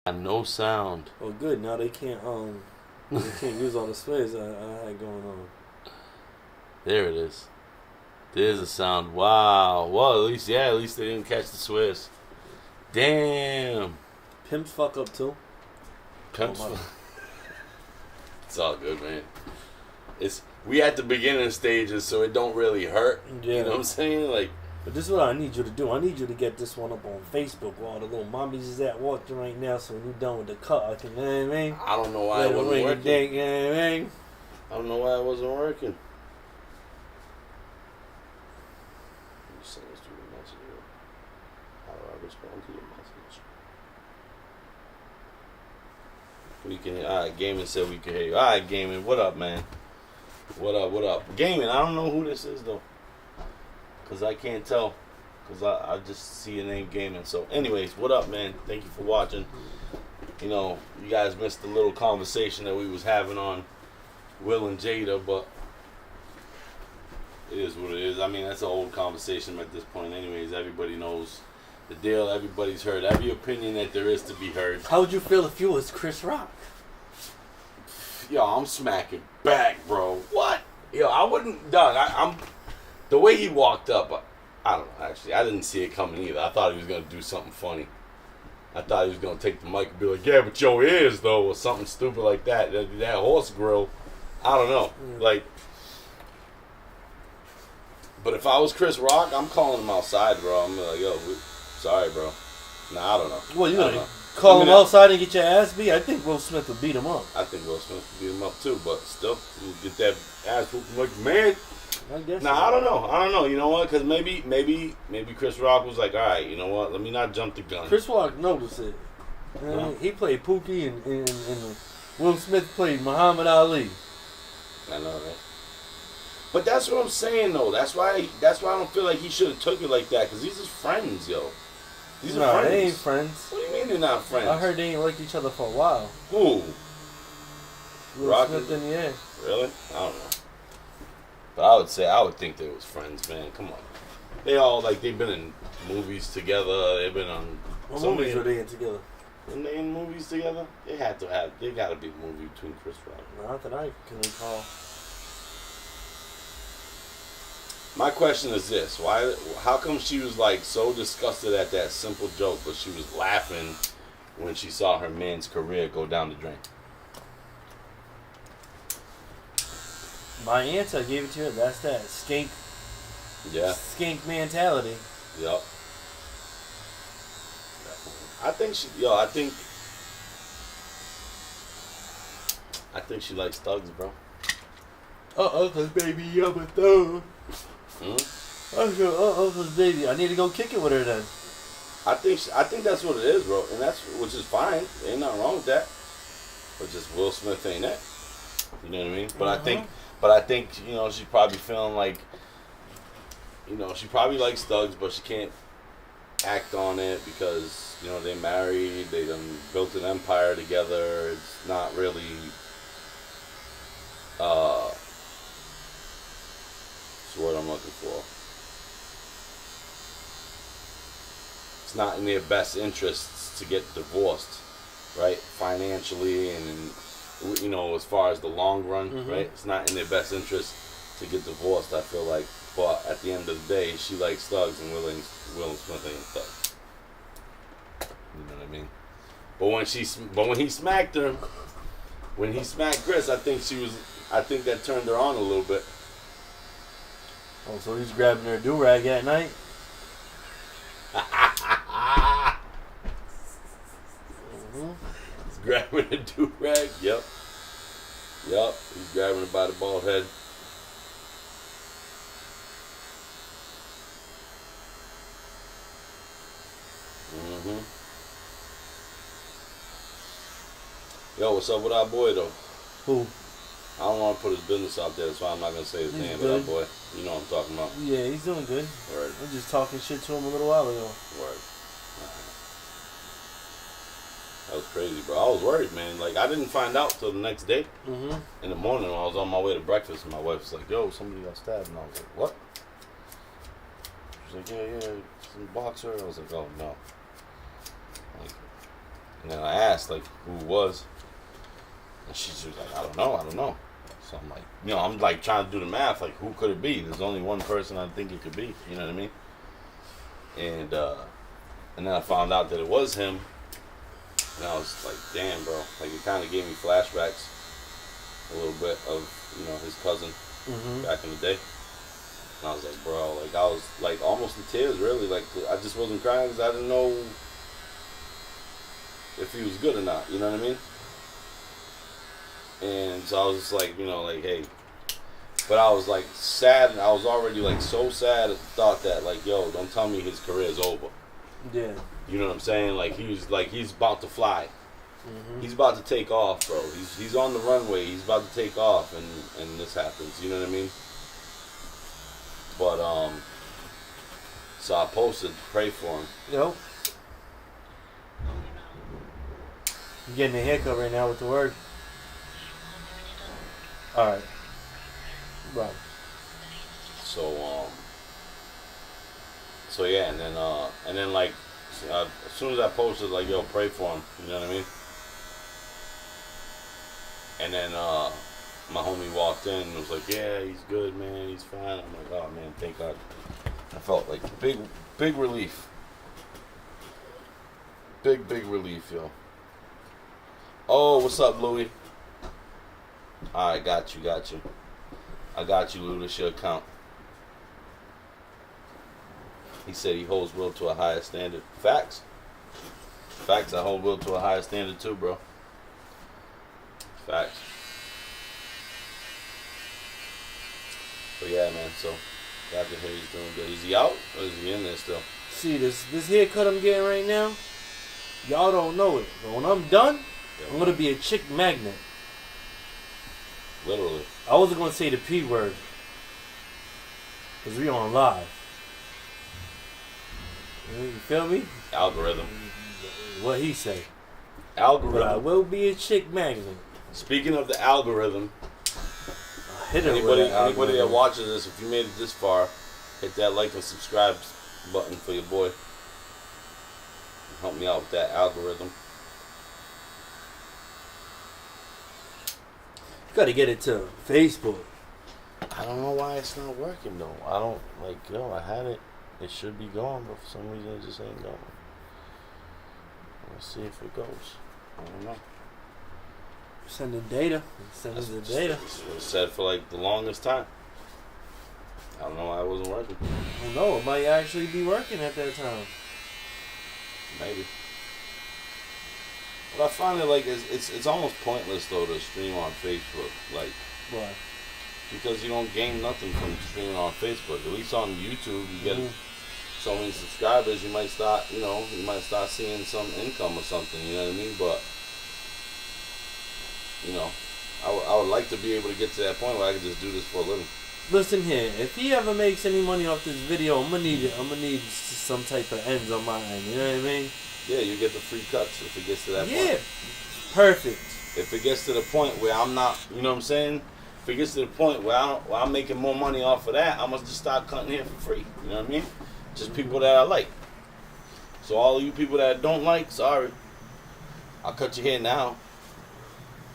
No sound. Oh, good. Now they can't use all the space I had going on. There it is. There's a sound. Wow. Well, at least they didn't catch the Swiss. Damn. Pimps fuck up too. Pimps. It's all good, man. We at the beginning stages, so it don't really hurt. Yeah. You know what I'm saying? Like. But this is what I need you to do. I need you to get this one up on Facebook while all the little mommies is at watching right now. So when you're done with the cut, I can, you know what I mean? I don't know why it wasn't working. Dick, you know what I mean? I don't know why it wasn't working. You send this to your messenger. How do I respond to your message? We can. All right, Gaming said we can hear you. All right, Gaming. What up, man? What up? What up? Gaming. I don't know who this is though. Because I can't tell. Because I just see your name Gaming. So anyways, what up, man? Thank you for watching. You know, you guys missed the little conversation that we was having on Will and Jada, but it is what it is. I mean, that's an old conversation at this point anyways. Everybody knows the deal. Everybody's heard every opinion that there is to be heard. How would you feel if you was Chris Rock? Yo, I'm smacking back, bro. What? Yo, I wouldn't, Doug, I'm... The way he walked up, I don't know, actually. I didn't see it coming either. I thought he was going to do something funny. I thought he was going to take the mic and be like, yeah, but your ears, though, or something stupid like that. That horse grill. I don't know. Like, but if I was Chris Rock, I'm calling him outside, bro. I'm like, yo, sorry, bro. Nah, I don't know. Well, you gonna call him outside and get your ass beat? I think Will Smith would beat him up. I think Will Smith would beat him up, too, but still, you get that ass whooping like, man. I guess. Nah, I don't know. You know what? Because maybe Chris Rock was like, all right, you know what? Let me not jump the gun. Chris Rock noticed it. He played Pookie, and Will Smith played Muhammad Ali. I know, right? But that's what I'm saying, though. That's why I don't feel like he should have took it like that. Because these are friends, yo. These are friends. They ain't friends. What do you mean they're not friends? I heard they ain't liked each other for a while. Who? Will Smith and yeah. Really? I don't know. But I would think they was friends, man. Come on. They all, like, they've been in movies together. They've been on... What movies were they in together? When they in movies together? They got to be a movie between Chris Rock. Not that I can recall. My question is this. How come she was, like, so disgusted at that simple joke, but she was laughing when she saw her man's career go down the drain? My answer, I gave it to you. That's that skink. Yeah. Skink mentality. Yep. I think she likes thugs, bro. Cause baby, I'm a thug. Cause baby, I need to go kick it with her then. I think that's what it is, bro, and which is fine. Ain't nothing wrong with that. But just Will Smith ain't that. You know what I mean? But I think, you know, she's probably feeling like, you know, she probably likes thugs, but she can't act on it because, you know, they married, they done built an empire together. It's not really, what's the word I'm looking for? It's not in their best interests to get divorced, right? Financially and you know, as far as the long run, right? It's not in their best interest to get divorced, I feel like. But at the end of the day, she likes thugs, and Will Smith ain't a thug. You know what I mean? But when he smacked her, when he smacked Chris, I think that turned her on a little bit. Oh, so he's grabbing her do-rag at night? He's grabbing a do-rag. Yep. He's grabbing her by the bald head. Yo, what's up with our boy though? Who? I don't want to put his business out there, so I'm not gonna say his name. But our boy, you know what I'm talking about. Yeah, he's doing good. Word. I was just talking shit to him a little while ago. Word. That was crazy, bro. I was worried, man. Like, I didn't find out till the next day. In the morning when I was on my way to breakfast, and my wife was like, yo, somebody got stabbed. And I was like, what? She was like, yeah, some boxer. I was like, oh, no. Like, And then I asked, like, who it was. And she was like, I don't know. So I'm like, I'm like trying to do the math, like, who could it be? There's only one person I think it could be, you know what I mean? And then I found out that it was him. And I was like, damn, bro. Like, it kind of gave me flashbacks a little bit of, his cousin back in the day. And I was like, bro, like, I was, like, almost in tears, really. Like, I just wasn't crying because I didn't know if he was good or not, you know what I mean? And so I was just like, like, hey. But I was, like, sad, and I was already, like, so sad at the thought that, like, yo, don't tell me his career's over. Yeah. You know what I'm saying? Like, he's about to fly. He's about to take off, bro. He's on the runway. He's about to take off, and this happens. You know what I mean? But, so I posted, pray for him. Yo. You getting a haircut right now with the word? Alright. Right. So yeah, and then like, as soon as I posted, like, yo, pray for him, you know what I mean? And then my homie walked in and was like, yeah, he's good, man, he's fine. I'm like, oh man, thank God. I felt like big relief. Big relief, yo. Oh, what's up, Louie? Alright, got you. I got you, Lou. This your account. He said he holds Will to a higher standard. Facts. I hold Will to a higher standard too, bro. Facts. But yeah, man, so glad to hear he's doing good. Is he out or is he in there still? See, this haircut I'm getting right now, y'all don't know it, but when I'm done, I'm going to be a chick magnet. Literally. I wasn't going to say the P word, because we on live. You feel me? Algorithm. What he say? Algorithm. But I will be a chick magnet. Speaking of the algorithm, Anybody that watches this, if you made it this far, hit that like and subscribe button for your boy. Help me out with that algorithm. Got to get it to Facebook. I don't know why it's not working though. I don't I had it. It should be going, but for some reason it just ain't going. Let's see if it goes. I don't know. Sending data. Sending the data. It said for like the longest time. I don't know why it wasn't working. I don't know. It might actually be working at that time. Maybe. But I find it like it's almost pointless though to stream on Facebook. Like, why? Because you don't gain nothing from streaming on Facebook. At least on YouTube, you get so many subscribers. You might start, seeing some income or something. You know what I mean? But I would like to be able to get to that point where I can just do this for a living. Listen here, if he ever makes any money off this video, I'm gonna need some type of ends on my end. You know what I mean? Yeah, you get the free cuts if it gets to that point. Yeah, perfect. If it gets to the point where I'm not, you know what I'm saying? If it gets to the point where I'm making more money off of that, I must just start cutting here for free. You know what I mean? Just people that I like. So all of you people that I don't like, sorry. I'll cut your hair now.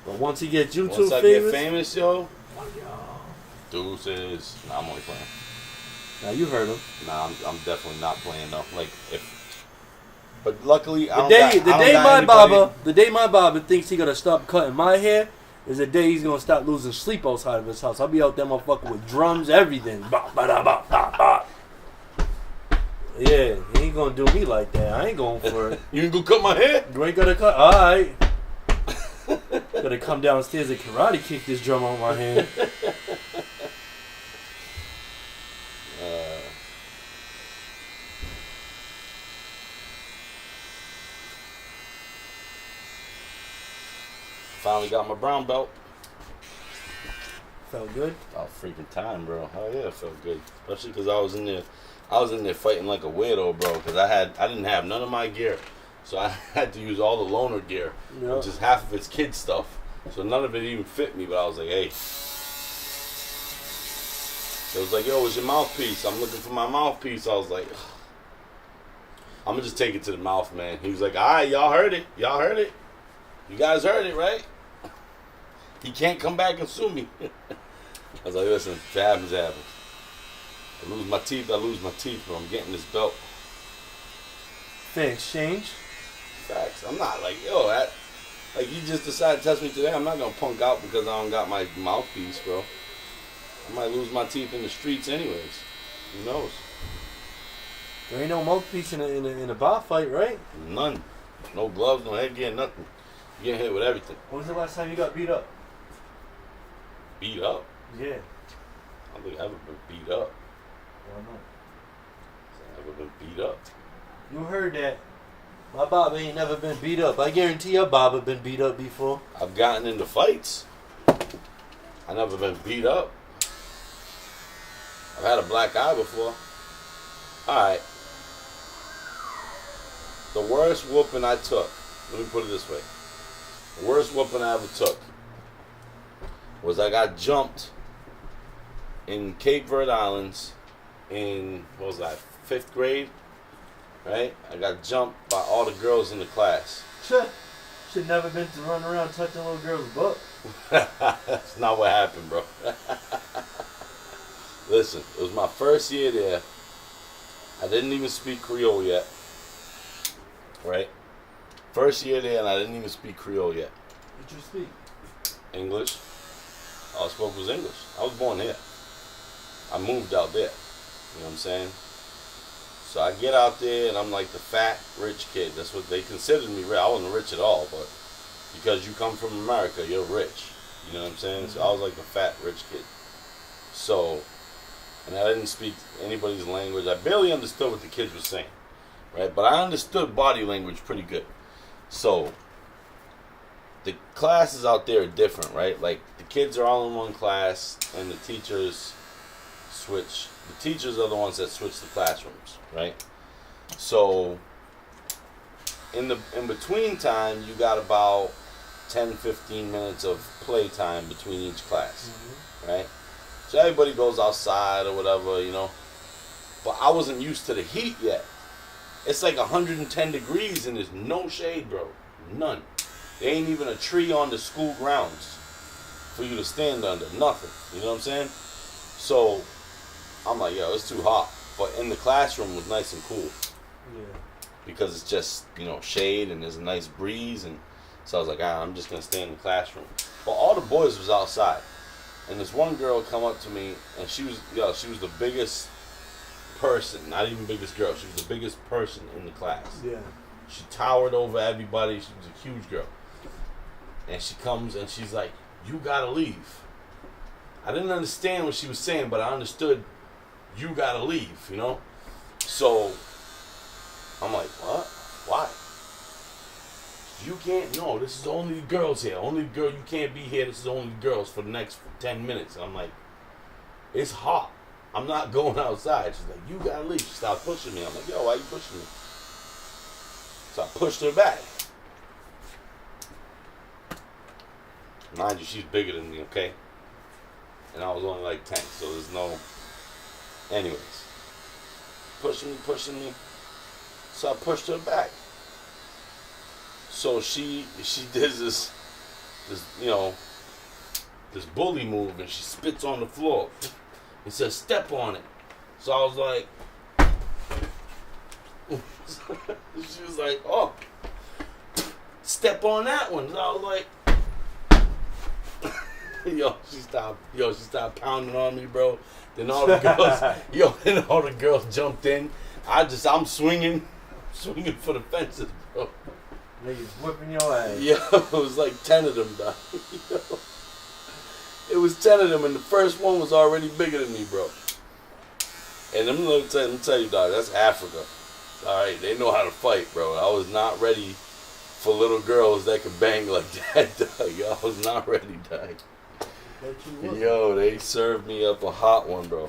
But once he gets YouTube once I famous, get famous, yo. Deuces. Nah, I'm only playing. Now you heard him. Nah, I'm definitely not playing though. But luckily, the day my barber thinks he gonna stop cutting my hair is the day he's gonna stop losing sleep outside of his house. I'll be out there, motherfucker, with drums, everything. Yeah, he ain't gonna do me like that. I ain't going for it. You ain't gonna cut my hair? You ain't gonna cut. All right. Gonna come downstairs and karate kick this drum on my hand. Finally got my brown belt. Felt good? About freaking time, bro. Hell yeah, it felt good. Especially because I was in there fighting like a weirdo, bro. Because I didn't have none of my gear, so I had to use all the loaner gear, which is half of its kid stuff. So none of it even fit me. But I was like, hey. It was like, yo, where's your mouthpiece? I'm looking for my mouthpiece. I was like, ugh. I'm gonna just take it to the mouth, man. He was like, all right, y'all heard it. Y'all heard it. You guys heard it, right? He can't come back and sue me. I was like, listen, if it happens, it happens. I lose my teeth, bro. I'm getting this belt. Fair exchange. Facts. I'm not like, yo, like you just decided to test me today. I'm not gonna punk out because I don't got my mouthpiece, bro. I might lose my teeth in the streets anyways. Who knows? There ain't no mouthpiece in a bar fight, right? None. No gloves, no headgear, nothing. You get hit with everything. When was the last time you got beat up? Beat up? Yeah. I don't think I've ever been beat up. Why not? I've never been beat up. You heard that. My Barber ain't never been beat up. I guarantee your Barber been beat up before. I've gotten into fights. I never been beat up. I've had a black eye before. Alright. The worst whooping I took, let me put it this way. The worst whooping I ever took was I got jumped in Cape Verde Islands in, what was that, 5th grade? Right? I got jumped by all the girls in the class. Should never been to run around touching a little girl's butt. That's not what happened, bro. Listen, it was my first year there. I didn't even speak Creole yet. Right? First year there and I didn't even speak Creole yet. What you speak? English. All I spoke was English. I was born here. I moved out there. You know what I'm saying? So I get out there and I'm like the fat, rich kid. That's what they considered me. I wasn't rich at all, but because you come from America, you're rich. You know what I'm saying? So I was like the fat, rich kid. So, and I didn't speak anybody's language. I barely understood what the kids were saying. Right? But I understood body language pretty good. So, the classes out there are different, right? Like, the kids are all in one class, and the teachers switch. The teachers are the ones that switch the classrooms, right? So, in between time, you got about 10, 15 minutes of playtime between each class, right? So everybody goes outside or whatever, you know. But I wasn't used to the heat yet. It's like 110 degrees and there's no shade, bro. None. There ain't even a tree on the school grounds for you to stand under. Nothing. You know what I'm saying? So, I'm like, yo, it's too hot. But in the classroom, it was nice and cool. Yeah. Because it's just, you know, shade and there's a nice breeze. And so I was like, I'm just going to stay in the classroom. But all the boys was outside. And this one girl come up to me, and she was the biggest person, not even biggest girl. She was the biggest person in the class. Yeah. She towered over everybody. She was a huge girl. And she comes and she's like, you gotta leave. I didn't understand what she was saying, but I understood you gotta leave, you know? So, I'm like, what? Why? You can't, no, this is only the girls here. Only the girl, you can't be here. This is only the girls for the next 10 minutes. And I'm like, it's hot. I'm not going outside. She's like, you gotta leave. She started pushing me. I'm like, yo, why you pushing me? So I pushed her back. Mind you, she's bigger than me, okay? And I was only like 10, so there's no... Anyways. Pushing me. So I pushed her back. So she does this, you know, this bully move, and she spits on the floor. It says, step on it. So I was like... She was like, oh, step on that one. So I was like... She stopped pounding on me, bro. Then all the girls, jumped in. I'm swinging for the fences, bro. Niggas whipping your ass. It was like 10 of them, dog. It was 10 of them, and the first one was already bigger than me, bro. And let me tell you, dog, that's Africa. All right, they know how to fight, bro. I was not ready for little girls that could bang like that, dog. I was not ready, dog. Yo, they served me up a hot one, bro.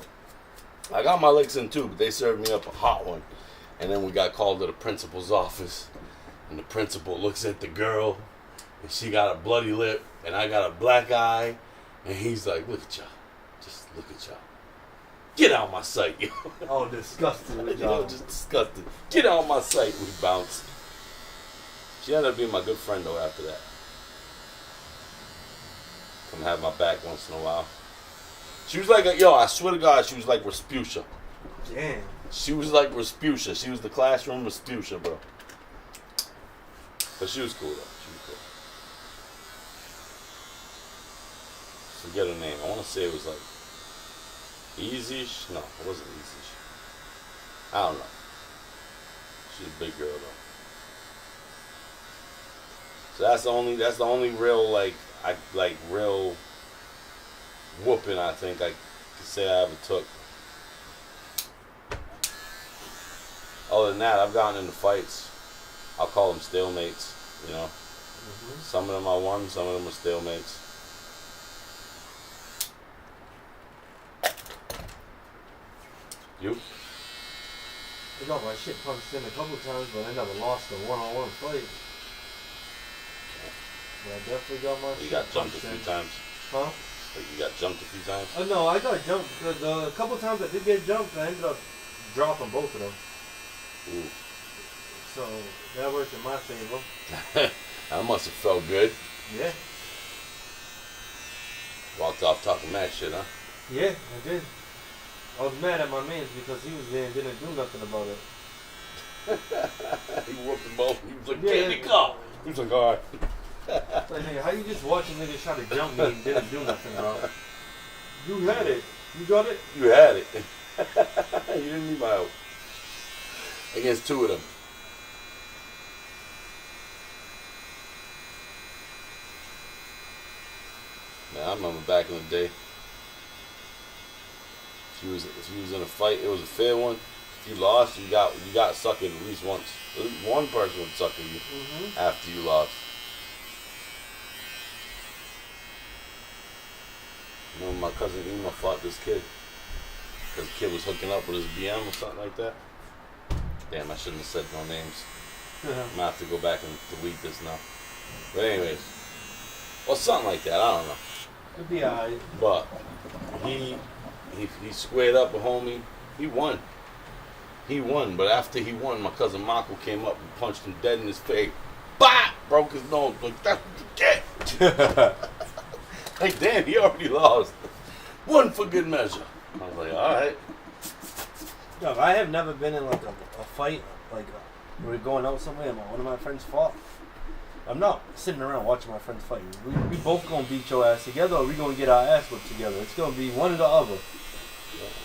I got my licks in too, but they served me up a hot one. And then we got called to the principal's office. And the principal looks at the girl, and she got a bloody lip, and I got a black eye. And he's like, look at y'all. Just look at y'all. Get out my sight, yo. Oh, disgusting. Just disgusted. Get out my sight. We bounced. She ended up being my good friend though after that. Come have my back once in a while. She was like, I swear to God, she was like Rasputia. Damn. She was like Rasputia. She was the classroom Rasputia, bro. But she was cool though. She was cool. Forget her name. I want to say it was like Easy. No, it wasn't Easy. I don't know. She's a big girl though. So that's the only real real whooping I think I could say I ever took. Other than that, I've gotten into fights. I'll call them stalemates, you know. Mm-hmm. Some of them I won, some of them are stalemates. You? I got my shit punched in a couple times, but I never lost a one-on-one fight. But I definitely got my shit got jumped a few times? Huh? Like you got jumped a few times? No, I got jumped because a couple times I did get jumped, I ended up dropping both of them. Ooh. So that worked in my favor. That must have felt good. Yeah. Walked off talking mad shit, huh? Yeah, I did. I was mad at my man because he was there and didn't do nothing about it. He whooped them both. He was like, get in the car. He was like, all right. Like, hey, how you just watching niggas try to jump me and didn't do nothing, bro? You had it. You got it? You had it. You didn't need my help. Against two of them. Man, I remember back in the day. If you was in a fight, it was a fair one. If you lost, you got suckered at least once. At least one person would sucker you after you lost. I remember my cousin Ema fought this kid. Because the kid was hooking up with his BM or something like that. Damn, I shouldn't have said no names. I'm going to have to go back and delete this now. But anyways. Or something like that, I don't know. It'd be alright. But he squared up a homie. He won. But after he won, my cousin Marco came up and punched him dead in his face. Bah! Broke his nose. Like, that's what you get. Like, damn, he already lost. One for good measure. I was like, alright. Yo, I have never been in like a fight, like we're going out somewhere and one of my friends fought. I'm not sitting around watching my friends fight. We both gonna beat your ass together or we gonna get our ass whipped together. It's gonna be one or the other.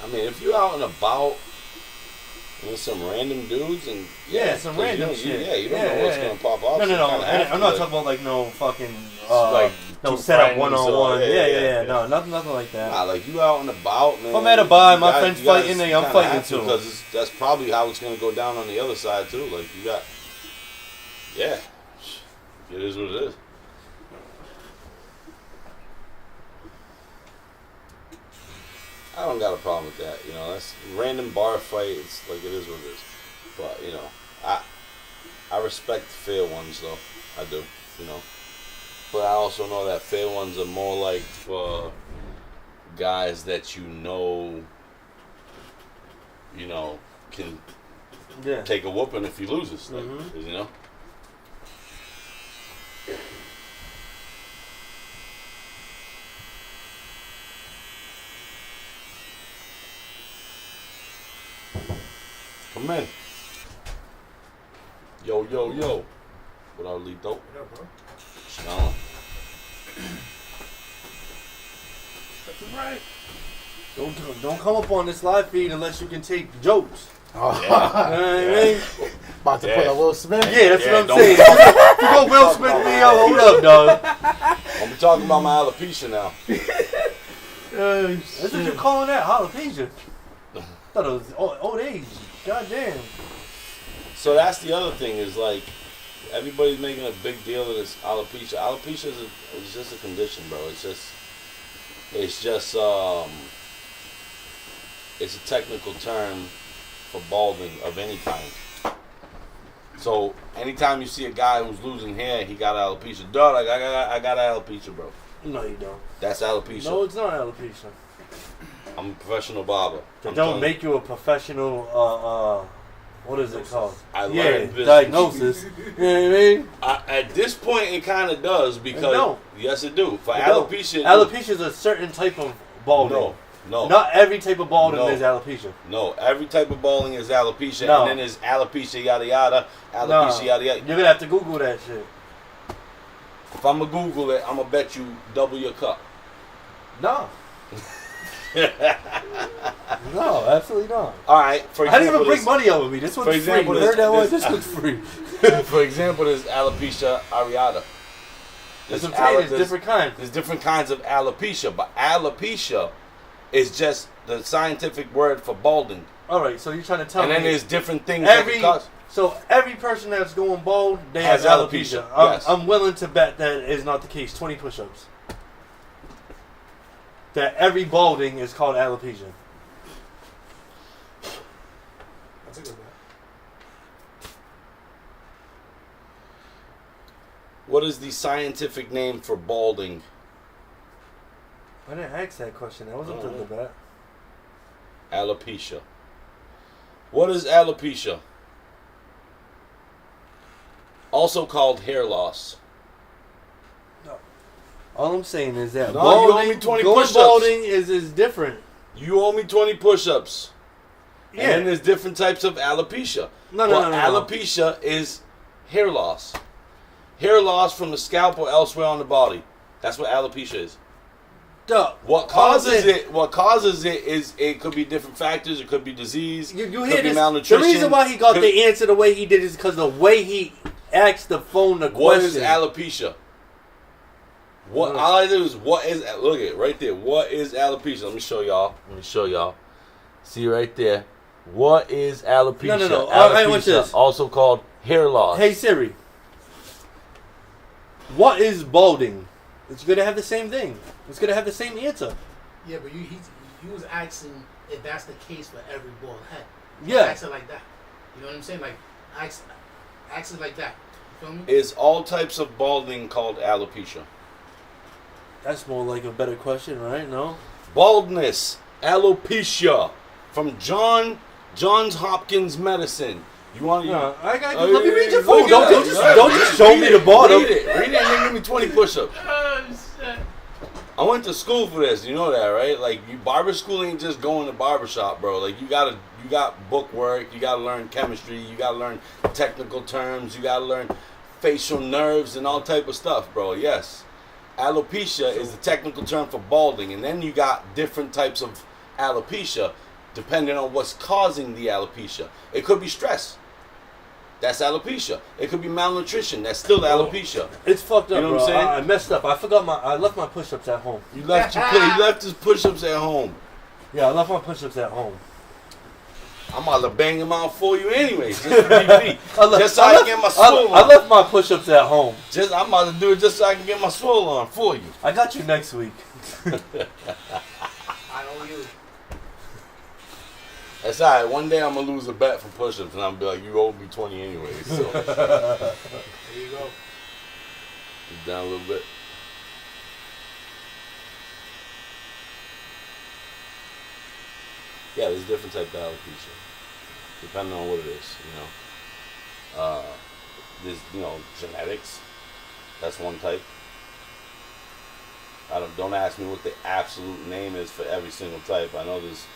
I mean, if you're out and about with some random dudes and some random shit. You don't know what's gonna pop off. No. I'm not talking about like no fucking like no set up one-on-one. No, nothing like that. Nah, like you out and about, man. If I'm at a bar, my friend's fighting, I'm fighting too. Because that's probably how it's gonna go down on the other side too. Like you got, it is what it is. I don't got a problem with that. You know, that's random bar fight. It's like it is what it is. But you know, I respect fair ones though. I do. You know, but I also know that fair ones are more like for guys that you know can take a whooping if he loses. Like, you know. Come in. Yo. What up, Lito? What up, bro? Shalom. That's right. Don't come up on this live feed unless you can take jokes. Oh. You know what I mean? About to put a Will Smith? Yeah, that's what I'm saying. If you go Will Smith me, hold up, dog. I'm talking about my alopecia now. That's what you're calling that, alopecia. I thought it was old age. God damn. So that's the other thing is like everybody's making a big deal of this alopecia. Alopecia is just a condition, bro. It's just it's a technical term for balding of any kind. So anytime you see a guy who's losing hair, he got alopecia. Dog, like I got alopecia, bro. No, you don't. That's alopecia. No, it's not alopecia. I'm I'm a professional barber. That don't make you a professional. What is it called? I learned this. Diagnosis. You know what I mean? At this point, it kind of does because yes, it do. For alopecia, alopecia is a certain type of balding. No. Not every type of balding is alopecia. No, every type of balding is alopecia, and then there's alopecia yada yada, alopecia yada yada. You're gonna have to Google that shit. If I'm gonna Google it, I'm gonna bet you double your cut. No. No, absolutely not. All right. For example, I didn't even bring money over me. This one's free. You heard that one? This one's free. For example, there's alopecia areata. There's different kinds. There's different kinds of alopecia, but alopecia is just the scientific word for balding. All right, so you're trying to tell me. And then there's different things So every person that's going bald, they has have alopecia. Yes. I'm willing to bet that is not the case. 20 push-ups. That every balding is called alopecia. That's a good bet. What is the scientific name for balding? I didn't ask that question. That wasn't the bet. Alopecia. What is alopecia? Also called hair loss. All I'm saying is that you owe me 20 push-ups. Balding is different. You owe me 20 push-ups. Yeah. And then there's different types of alopecia. No. Alopecia is hair loss. Hair loss from the scalp or elsewhere on the body. That's what alopecia is. Duh. What causes it is it could be different factors. It could be disease. You could hear be this? malnutrition. The reason why he got the answer the way he did is because the way he asked the phone the question. What is alopecia? What all I do is look at it right there. What is alopecia? Let me show y'all. See right there. What is alopecia? No. Alopecia, what's this? also called hair loss. Hey Siri. What is balding? It's gonna have the same thing. It's gonna have the same answer. Yeah, but he was asking if that's the case for every bald head. Yeah. Ask it like that. You know what I'm saying? Like ask it like that. You feel me? Is all types of balding called alopecia? That's more like a better question, right? No? Baldness, alopecia, from Johns Hopkins Medicine. You want to? Let me read your phone. Don't just show me the bottom. Read it and then give me 20 push-ups. Oh shit! I went to school for this. You know that, right? Like, barber school ain't just going to barbershop, bro. Like, you got book work. You gotta learn chemistry. You gotta learn technical terms. You gotta learn facial nerves and all type of stuff, bro. Yes. Alopecia is the technical term for balding, and then you got different types of alopecia depending on what's causing the alopecia. It could be stress. That's alopecia. It could be malnutrition. That's still alopecia. It's fucked up, you know bro. What I'm saying? I messed up. I left my push-ups at home. You left his push-ups at home. Yeah, I left my push-ups at home. I'm about to bang them out for you anyways, just for DP. Just so I can get my swole on. I left my push-ups at home. I'm about to do it just so I can get my swole on for you. I got you next week. I owe you. That's all right. One day I'm going to lose a bet for push-ups, and I'm going to be like, you owe me 20 anyways. So. There you go. Down a little bit. Yeah, there's different types of alopecia, depending on what it is, There's, genetics. That's one type. Don't ask me what the absolute name is for every single type. I know there's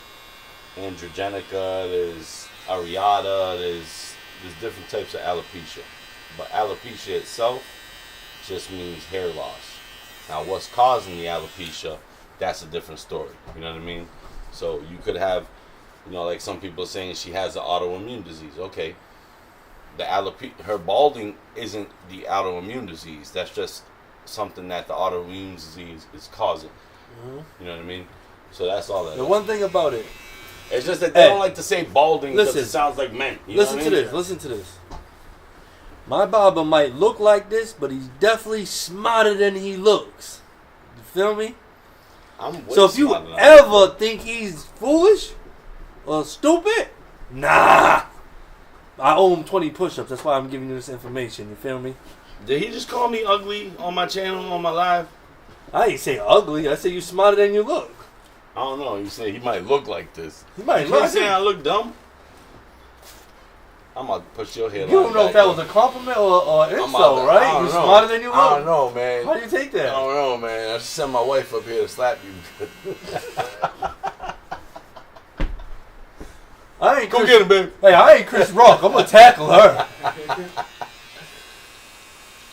androgenica, there's areata, there's different types of alopecia. But alopecia itself just means hair loss. Now, what's causing the alopecia, that's a different story. You know what I mean? So you could have, like some people are saying she has an autoimmune disease. Okay. Her balding isn't the autoimmune disease. That's just something that the autoimmune disease is causing. Mm-hmm. You know what I mean? So that's all that. The one thing about it, it's just that they don't like to say balding because it sounds like men. Listen to this. My barber might look like this, but he's definitely smarter than he looks. You feel me? So if you ever think he's foolish or stupid, nah. I owe him 20 push-ups. That's why I'm giving you this information. You feel me? Did he just call me ugly on my channel, on my live? I ain't say ugly. I say you smarter than you look. I don't know. You say he might look like this. He might You look. saying I look dumb? I'm gonna push your head. You don't know if that was a compliment or insult, right? You know. smarter than you look. I don't know, man. How do you take that? I don't know, man. I just sent my wife up here to slap you. I ain't Go Chris, get him, baby. Hey, I ain't Chris Rock. I'm gonna tackle her.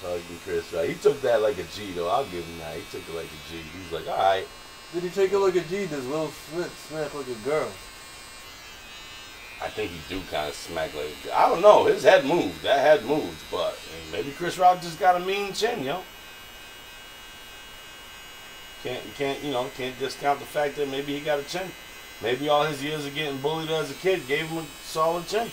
Fucking Chris, right? He took that like a G, though. I'll give him that. He took it like a G. He was like, all right. Did he take it like a G? Does Will Smith smack like a girl? I think he do kind of smack like a girl. I don't know. His head moved. That head moved. But maybe Chris Rock just got a mean chin, yo. Can't discount the fact that maybe he got a chin. Maybe all his years of getting bullied as a kid gave him a solid chin.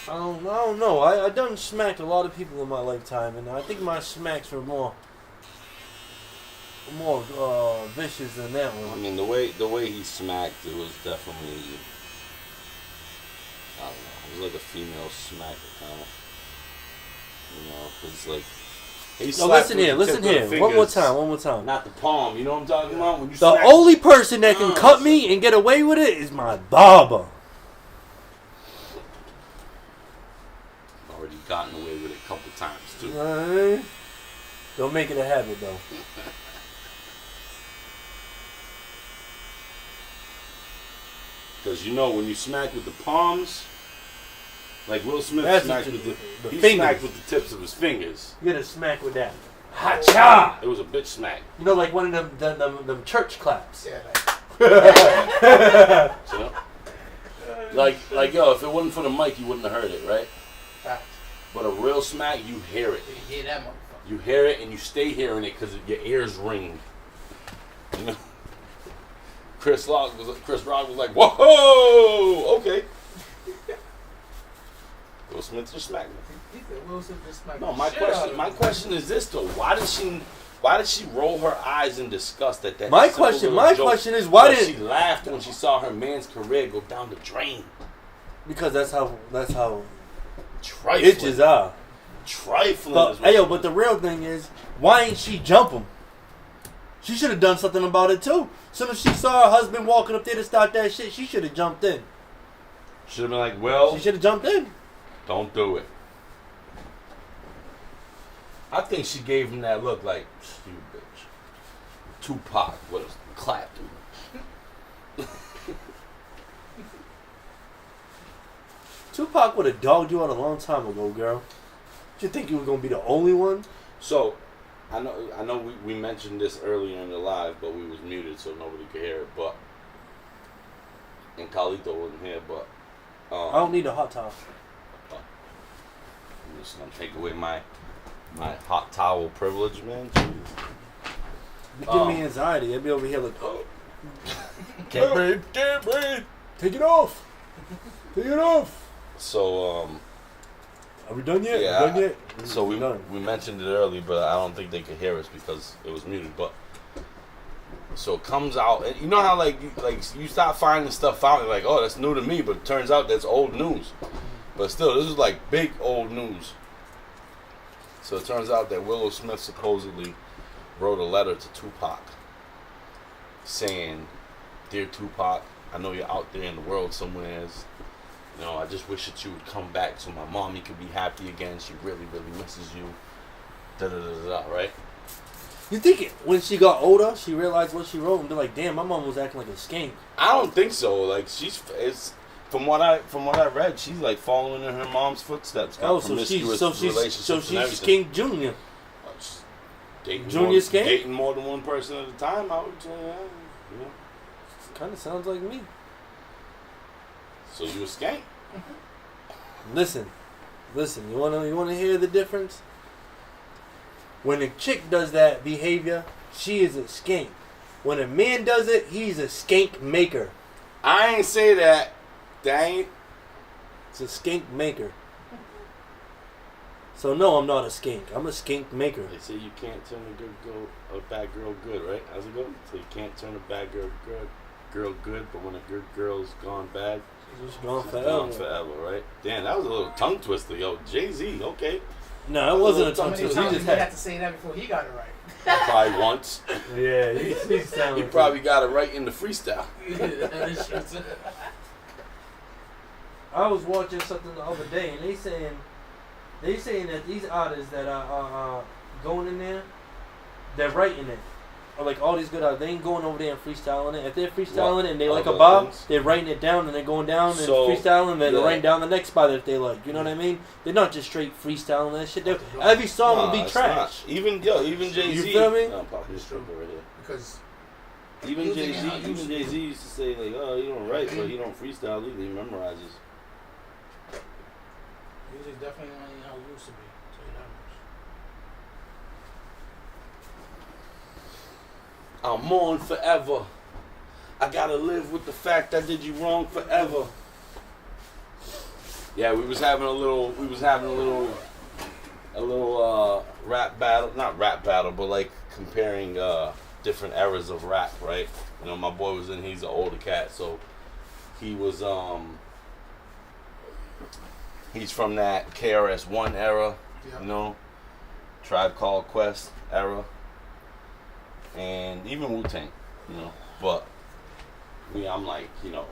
I don't know. I done smacked a lot of people in my lifetime, and I think my smacks were more vicious than that one. I mean, the way he smacked, it was definitely, I don't know, it was like a female smacker kind of. It's like, he slapped listen here. One more time. Not the palm, you know what I'm talking about? When you the only person that can cut me and get away with it is my barber. Already gotten away with it a couple times, too. Don't make it a habit, though. Because when you smack with the palms, like Will Smith smacked with the fingers. Smacked with the tips of his fingers. You gotta smack with that. Ha-cha! It was a bitch smack. You know, like one of them church claps. Yeah, Like yo, if it wasn't for the mic, you wouldn't have heard it, right? Fact. But a real smack, you hear it. You hear that motherfucker. You hear it and you stay hearing it because your ears ring. You know? Chris Rock was like, whoa, okay. Will Smith just smacked me. He said Will Smith just smacked No, the my shit question is this though: Why did she roll her eyes in disgust at that? My question is why did she laughed when she saw her man's career go down the drain? Because that's how Trifling. bitches are. Trifling. But the real thing is, why ain't she jump him? She should have done something about it too. Soon as she saw her husband walking up there to start that shit, she should have jumped in. Should have been like, well, she should have jumped in. Don't do it. I think she gave him that look like, you bitch. Tupac would have clapped him. Tupac would have dogged you out a long time ago, girl. Did you think you were going to be the only one? So, I know we mentioned this earlier in the live, but we was muted so nobody could hear it. But and Carlito wasn't here, but I don't need a hot towel. I'm just gonna take away my hot towel privilege, man. You give me anxiety. I'd be over here like, oh. Can't breathe. Take it off. Take it off. So, are we done yet? Yeah. We done yet? So we mentioned it early, but I don't think they could hear us because it was muted. But so it comes out, and you know how like you start finding stuff out, and like, oh, that's new to me, but it turns out that's old news. But still, this is like big old news. So it turns out that Willow Smith supposedly wrote a letter to Tupac saying, "Dear Tupac, I know you're out there in the world somewhere. I just wish that you would come back so my mommy could be happy again. She really, really misses you." Right? You think when she got older, she realized what she wrote and be like, "Damn, my mom was acting like a skank." I don't think so. Like from what I read, she's like following in her mom's footsteps. Oh, so she's Skink Junior. Dating Junior Skink? Dating more than one person at a time, I would say. Yeah. Kind of sounds like me. So you a skank? Listen. You wanna hear the difference? When a chick does that behavior, she is a skank. When a man does it, he's a skank maker. I ain't say that. It's a skank maker. So no, I'm not a skink. I'm a skink maker. They say you can't turn a bad girl good, right? How's it go? So you can't turn a bad girl good, but when a good girl's gone bad, she's gone forever, right? Damn, that was a little tongue twister, yo. Jay-Z, okay. No, it wasn't a How tongue many twister. He times just did he have had. to say that before he got it right? Probably once. Yeah, he sounded. He probably got it right in the freestyle. I was watching something the other day, and they saying that these artists that are going in there, they're writing it. Or like all these good artists, they ain't going over there and freestyling it. If they're freestyling it and they like a Other bob, things? they're writing it down and they're going down and So, freestyling, and then they're yeah. writing down the next spot if they like. You know what I mean? They're not just straight freestyling that shit. Every song will be it's trash. not. Even Jay-Z. You feel me? I'm popping this drink right here. Because Even music Jay-Z, and how even Jay-Z used to say like, oh, he don't write, but he don't freestyle either. He memorizes. music definitely ain't how it used to be. Tell you that much. I'll mourn forever. I gotta live with the fact I did you wrong forever. Yeah, we was having a little rap battle, not rap battle, but like comparing different eras of rap, right? You know, my boy was in, he's an older cat, so he was he's from that KRS-One era, Yeah. you know, Tribe Called Quest era, and even Wu-Tang, you know, but I'm like, you know,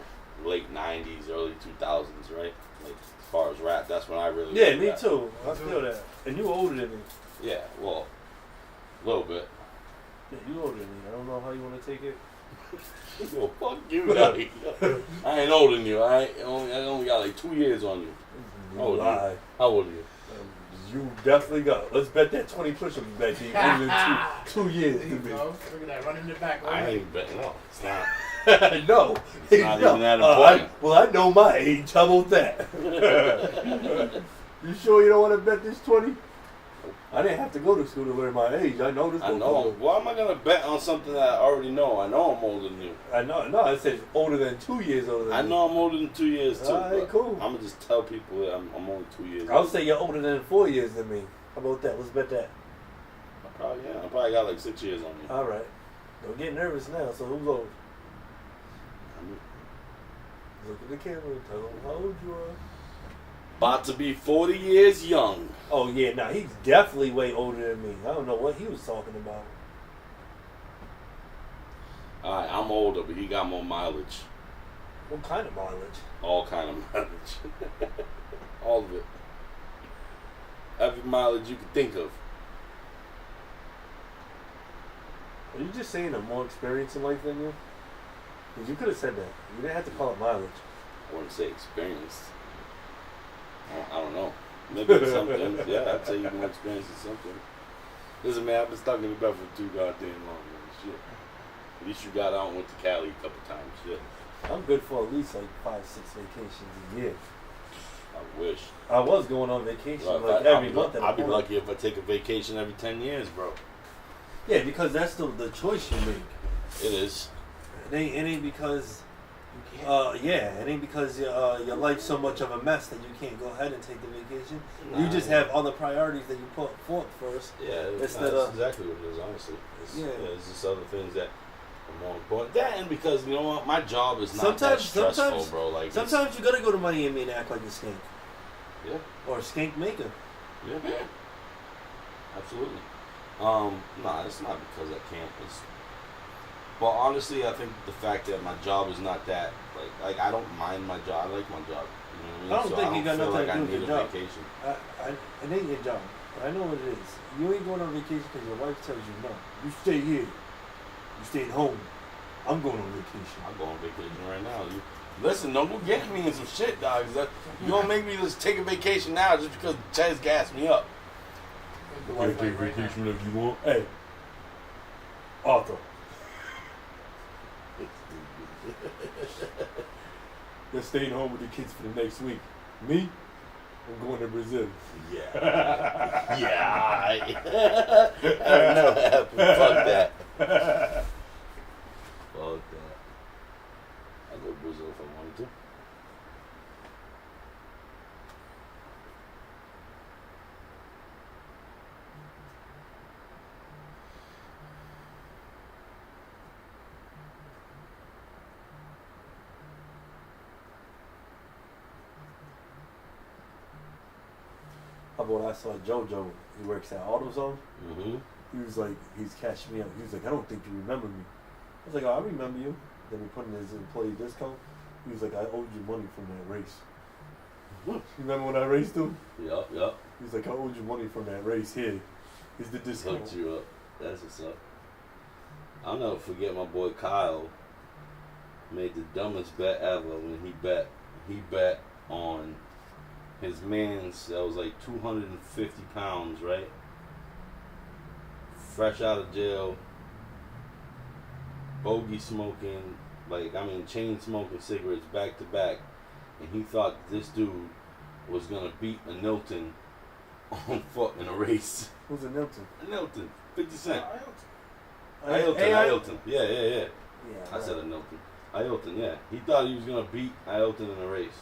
late 90s, early 2000s, right? Like, as far as rap, that's when I really Yeah, liked me rap. too. I feel that. And you older than me. Yeah, well, a little bit. Yeah, you older than me. I don't know how you want to take it. Yo, fuck you, Daddy. I ain't older than you. I only got like 2 years on you. You How old are you? lie. How old are you? You definitely got. Let's bet that 20 push-ups back to you. Older than 2 years There to you me. go. Look at that, running it back. I ain't betting. No, it's not. No. It's not even that important. I know my age. How about that? You sure you don't want to bet this 20? I didn't have to go to school to learn my age. I know this. I know. Why am I gonna bet on something that I already know? I know I'm older than you. I know. No, I said older than 2 years older than I me. know I'm older than 2 years too. All right, cool. I'm gonna just tell people that I'm only 2 years. I'll older. say you're older than 4 years than me. How about that? Let's bet that. I probably got like 6 years on you. All right. Don't get nervous now. So who's old? Look at the camera. Tell them how old you are. About to be 40 years young. Oh yeah, nah, he's definitely way older than me. I don't know what he was talking about. Alright, I'm older, but he got more mileage. What kind of mileage? All kind of mileage. All of it. Every mileage you could think of. Are you just saying I'm more experienced in life than you? Because you could have said that. You didn't have to call it mileage. I wouldn't say experienced. I don't know. Maybe it's something. Yeah, I'd say you're more experienced in something. Listen, man, I've been stuck in the bed for too goddamn long, man. Shit. At least you got out and went to Cali a couple times. Shit. I'm good for at least like 5-6 vacations a year. I wish. I was going on vacation Bro, like every month. I'd be lucky if I take a vacation every 10 years, bro. Yeah, because that's the choice you make. It is. It ain't because it ain't because your life's so much of a mess that you can't go ahead and take the vacation. You just have other priorities that you put forth first. Yeah, that's exactly what it is, honestly. It's just other things that are more important. That and because, you know what, my job is not that stressful, bro. Like sometimes you gotta go to Miami and act like a skank. Yeah. Or a skank maker. Yeah. Absolutely. Nah, it's not because I can't. But honestly, I think the fact that my job is not that, like I don't mind my job. I like my job. You know what I mean? I don't think you got nothing to do with your job. Vacation. It ain't your job. But I know what it is. You ain't going on vacation because your wife tells you no. You stay here. You stay at home. I'm going on vacation. I'm going on vacation right now. Listen, don't go getting me in some shit, dog. You don't make me just take a vacation now just because Chez gassed me up. You can take vacation if you want. Hey, Arthur. They're staying home with the kids for the next week. Me? I'm going to Brazil. Yeah. Yeah. That'll never happen. Fuck that. Fuck that. I'll go to Brazil if I wanted to. How about I saw JoJo? He works at AutoZone. Mm-hmm. He was like, he's catching me up. He was like, I don't think you remember me. I was like, oh, I remember you. Then he put in his employee discount. He was like, I owed you money from that race. You remember when I raced him? Yup. He was like, I owed you money from that race. Here is the discount. Hooked you up. That's what's up. I'll never forget my boy Kyle made the dumbest bet ever when he bet. He bet on his man's that was like 250 pounds, right? Fresh out of jail, bogey smoking, chain smoking cigarettes back to back, and he thought this dude was gonna beat a Nilton on foot in a race. Who's a Nilton? A Nilton, 50 Cent. Ailton. Ailton. Yeah. Yeah, I said a Nilton. Ailton, yeah. He thought he was gonna beat Ailton in a race.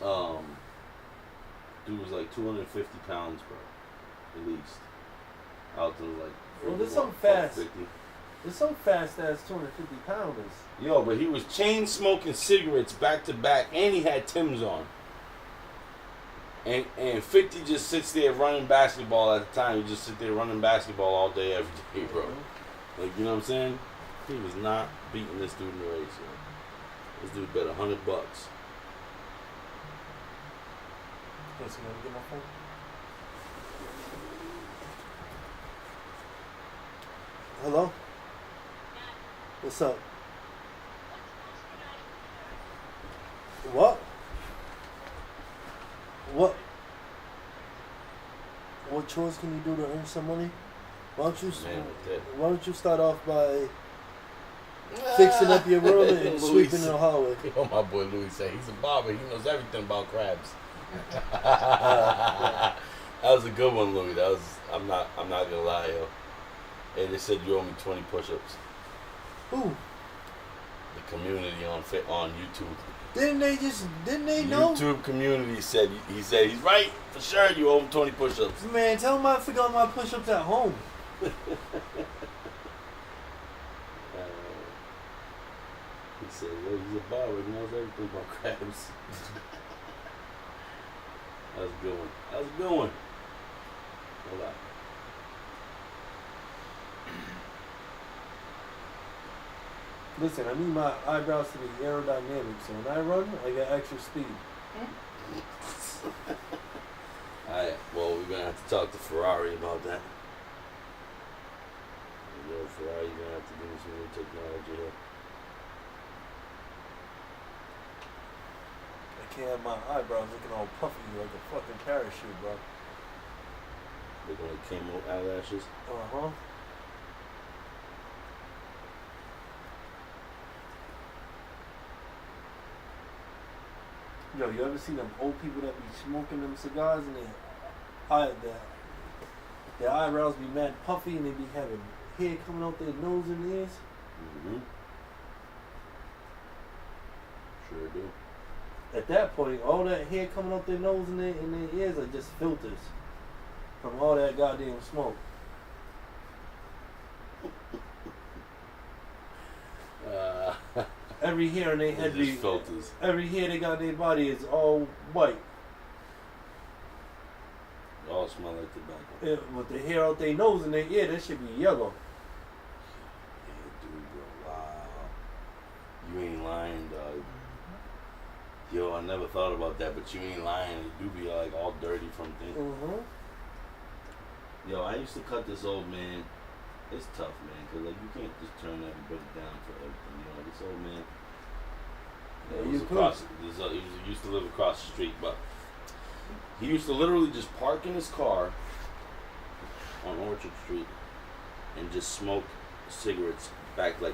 Yeah. Dude was like 250 pounds, bro. At least. Ailton was like. Well, there's some fast. 50. There's some fast ass 250 pounders. Yo, but he was chain smoking cigarettes back to back, and he had Tim's on. And 50 just sits there running basketball at the time. He just sit there running basketball all day, every day, bro. Like, you know what I'm saying? He was not beating this dude in the race, yo. This dude bet $100. Yes, you want to get my phone? Hello? What's up? What? What chores can you do to earn some money? Why don't you start off by fixing up your room and sweeping the hallway? Yo, my boy Louis said he's a barber. He knows everything about crabs. That was a good one, Louis. I'm not gonna lie, yo. Hey, they said you owe me 20 push-ups. Who? The community on YouTube. Didn't they know? YouTube community said he's right for sure. You owe him 20 push-ups. Man, tell him I forgot my push-ups at home. He said, well, he's a barber. He knows everything about crabs. That was a good one. Hold on. Listen, I need my eyebrows to be aerodynamic, so when I run, I get extra speed. Alright, well, we're gonna have to talk to Ferrari about that. Ferrari, you're gonna have to give me some new technology here. I can't have my eyebrows looking all puffy like a fucking parachute, bro. Looking like camo eyelashes. Uh-huh. Yo, you ever seen them old people that be smoking them cigars and their eyebrows be mad puffy and they be having hair coming out their nose and ears? Mm-hmm. Sure do. At that point, all that hair coming out their nose and their ears are just filters from all that goddamn smoke. Every hair in their head be filters. Every hair they got in their body is all white. All smell like tobacco. Yeah, with the hair out their nose and their ear, that should be yellow. Yeah, dude, bro. Wow. You ain't lying, dog. Yo, I never thought about that, but you ain't lying. It do be like all dirty from things. Mm-hmm. Yo, I used to cut this old man. It's tough, man, because like you can't just turn everybody down for everything. You know, this old man. Yeah, He used to live across the street, but he used to literally just park in his car on Orchard Street and just smoke cigarettes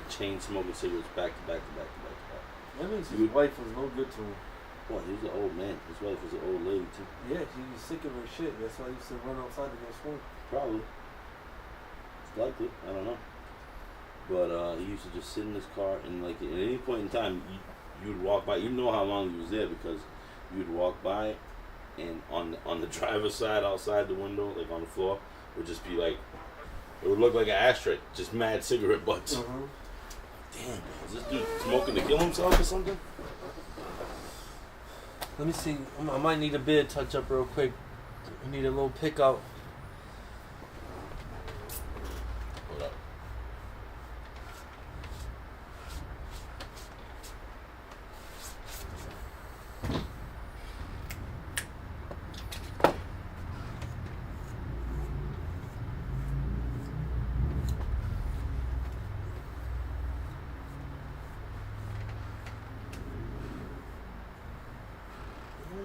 chain smoking cigarettes back to back to back to back to back. That means his wife was no good to him. Well, he was an old man. His wife was an old lady too. Yeah, she was sick of her shit. That's why he used to run outside to go smoke. Probably. It's likely. I don't know. But he used to just sit in his car and like at any point in time you'd walk by. You know how long he was there because you'd walk by and on the driver's side outside the window, like on the floor, would just be like it would look like an ashtray, just mad cigarette butts. Mm-hmm. Damn, man, is this dude smoking to kill himself or something? Let me see. I might need a beard touch up real quick. I need a little pick out. Hold up.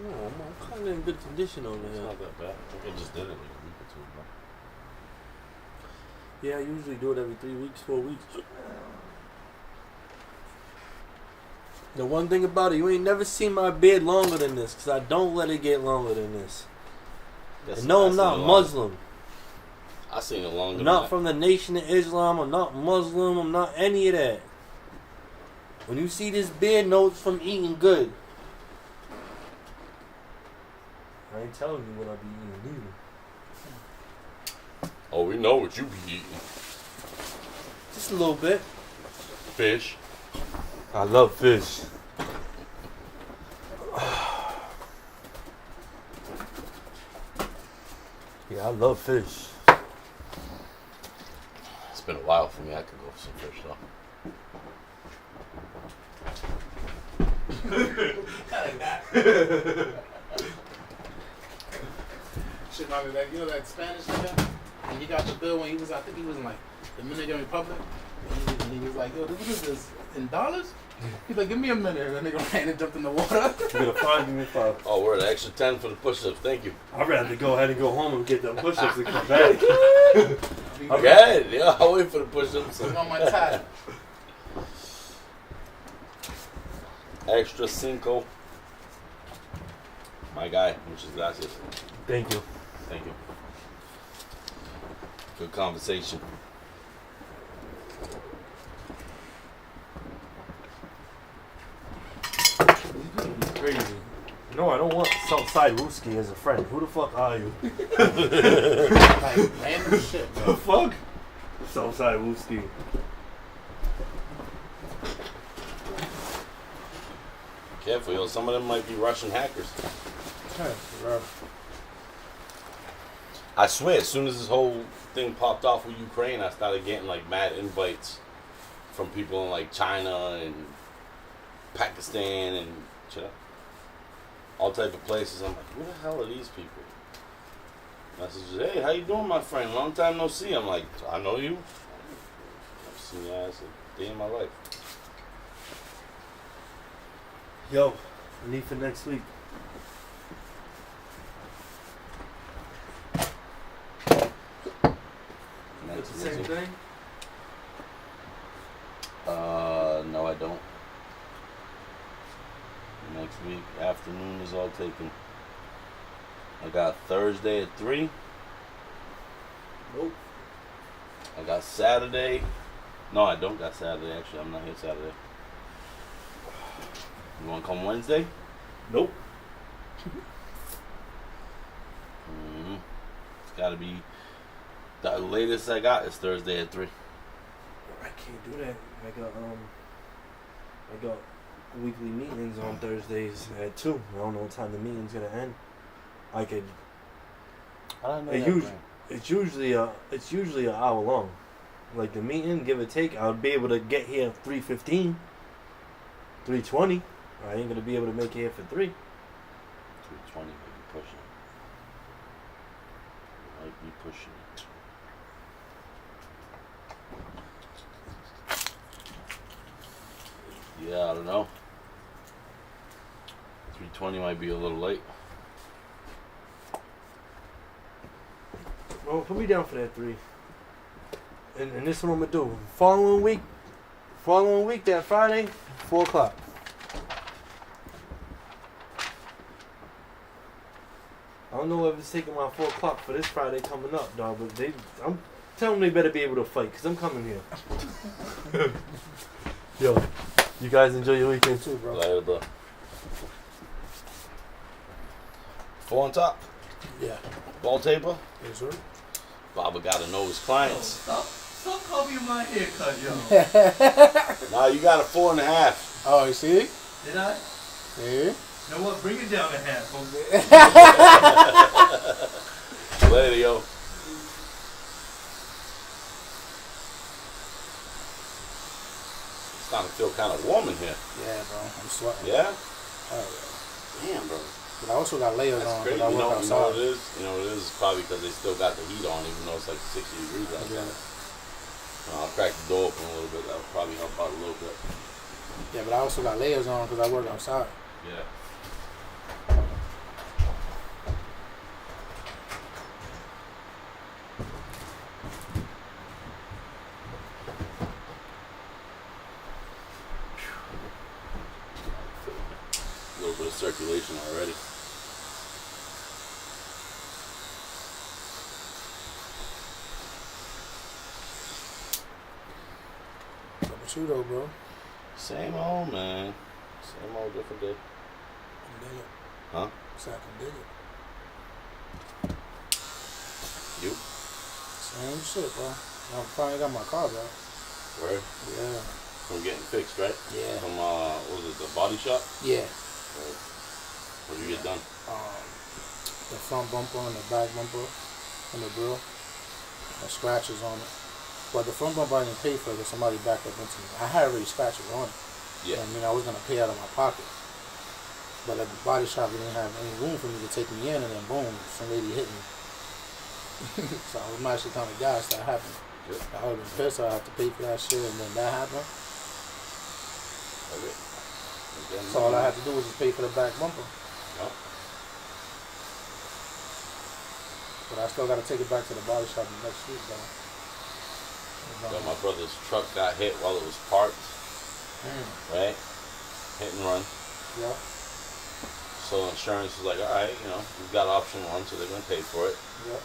I'm kind of in good condition over It's here. not that bad. I think I just did it like a week or two ago. Yeah, I usually do it every 3 weeks, 4 weeks. The one thing about it, you ain't never seen my beard longer than this, because I don't let it get longer than this. And no, I'm not Muslim. I seen it longer I'm than not that. from the Nation of Islam. I'm not Muslim. I'm not any of that. When you see this beard, know it's from eating good. I ain't telling you what I be eating either. Oh, we know what you be eating. Just a little bit. Fish. I love fish. Yeah, I love fish. It's been a while for me. I could go for some fish though. Shit, remember that, you know that Spanish nigga? And he got the bill when he was, I think he was in like the Dominican Republic. And he was like, yo, what is this? In dollars? He's like, give me a minute. And the nigga ran and jumped in the water. You're gonna find me 5. Oh, we're at extra 10 for the push-ups. Thank you. I'd rather go ahead and go home and get them push-ups and come back. Okay, yeah, I'll wait for the push-ups. I'm on my tie. Extra 5. My guy, muchas gracias. Thank you. Thank you. Good conversation. Crazy. No, I don't want Southside Wooski as a friend. Who the fuck are you? Like, random shit, The bro. fuck? Southside Wooski. Careful, yo. Some of them might be Russian hackers. I swear, as soon as this whole thing popped off with Ukraine, I started getting like mad invites from people in like China and Pakistan and shit, all type of places. I'm like, who the hell are these people? Messages, hey, how you doing, my friend? Long time no see. I'm like, I know you. I've seen your ass a day in my life. Yo, I need for next week. It's the same thing? No, I don't. Next week, afternoon is all taken. I got Thursday at 3. Nope. I got Saturday. No, I don't got Saturday. Actually, I'm not here Saturday. You want to come Wednesday? Nope. It's got to be. The latest I got is Thursday at 3. I can't do that. I got weekly meetings on Thursdays at 2. I don't know what time the meeting's gonna end. I could. I don't know. It's usually an hour long. Like the meeting, give or take, I'll be able to get here 3:15, 3:20. I ain't gonna be able to make it here for 3. 2:20 might be pushing it. Might be pushing it. Yeah, I don't know. 3:20 might be a little late. Well, put me down for that 3. And this is what I'm gonna do. Following week, that Friday, 4 o'clock. I don't know if it's taking my 4 o'clock for this Friday coming up, dog, but I'm telling them they better be able to fight, because I'm coming here. Yo, you guys enjoy your weekend too, bro. Later, bro. 4 on top. Yeah. Ball taper. Yes, sir. Barber got to know his clients. Stop copying my haircut, yo. Nah, you got a 4.5. Oh, you see? Did I? See? You know what? Bring it down a half. Later, yo. It's starting to feel kind of warm in here. Yeah, bro. I'm sweating. Yeah? Oh, yeah. Damn, bro. But I also got layers That's on crazy. because I You work know outside. what it is? You know what it is? It's probably because they still got the heat on, even though it's like 60 degrees out there. I'll crack the door open a little bit. That'll probably help out a little bit. Yeah, but I also got layers on because I work outside. Yeah. A little bit of circulation already. What about you though, bro? Same old, man. Same old, different day. I'm dig it. Huh? So I can dig it. You? Same shit, bro. I finally got my car back. Where? Yeah. From getting fixed, right? Yeah. From, what was it, the body shop? Yeah. Right. What did you get done? The front bumper and the back bumper and the grill. The scratches on it. But the front bumper I didn't pay for it because somebody backed up into me. I had already scratches on it. Yeah. I mean, I was going to pay out of my pocket. But at the body shop, they didn't have any room for me to take me in, and then boom, some lady hit me. So I was actually kind of gassed that happened. Good. I would have been pissed. I had to pay for that shit, and then that happened. Okay. So all I had to do was just pay for the back bumper. Yeah. But I still got to take it back to the body shop next week, though. So my brother's truck got hit while it was parked, right? Hit and run. Yeah. So insurance was like, all right, you know, we've got option one, so they're gonna pay for it. Yeah.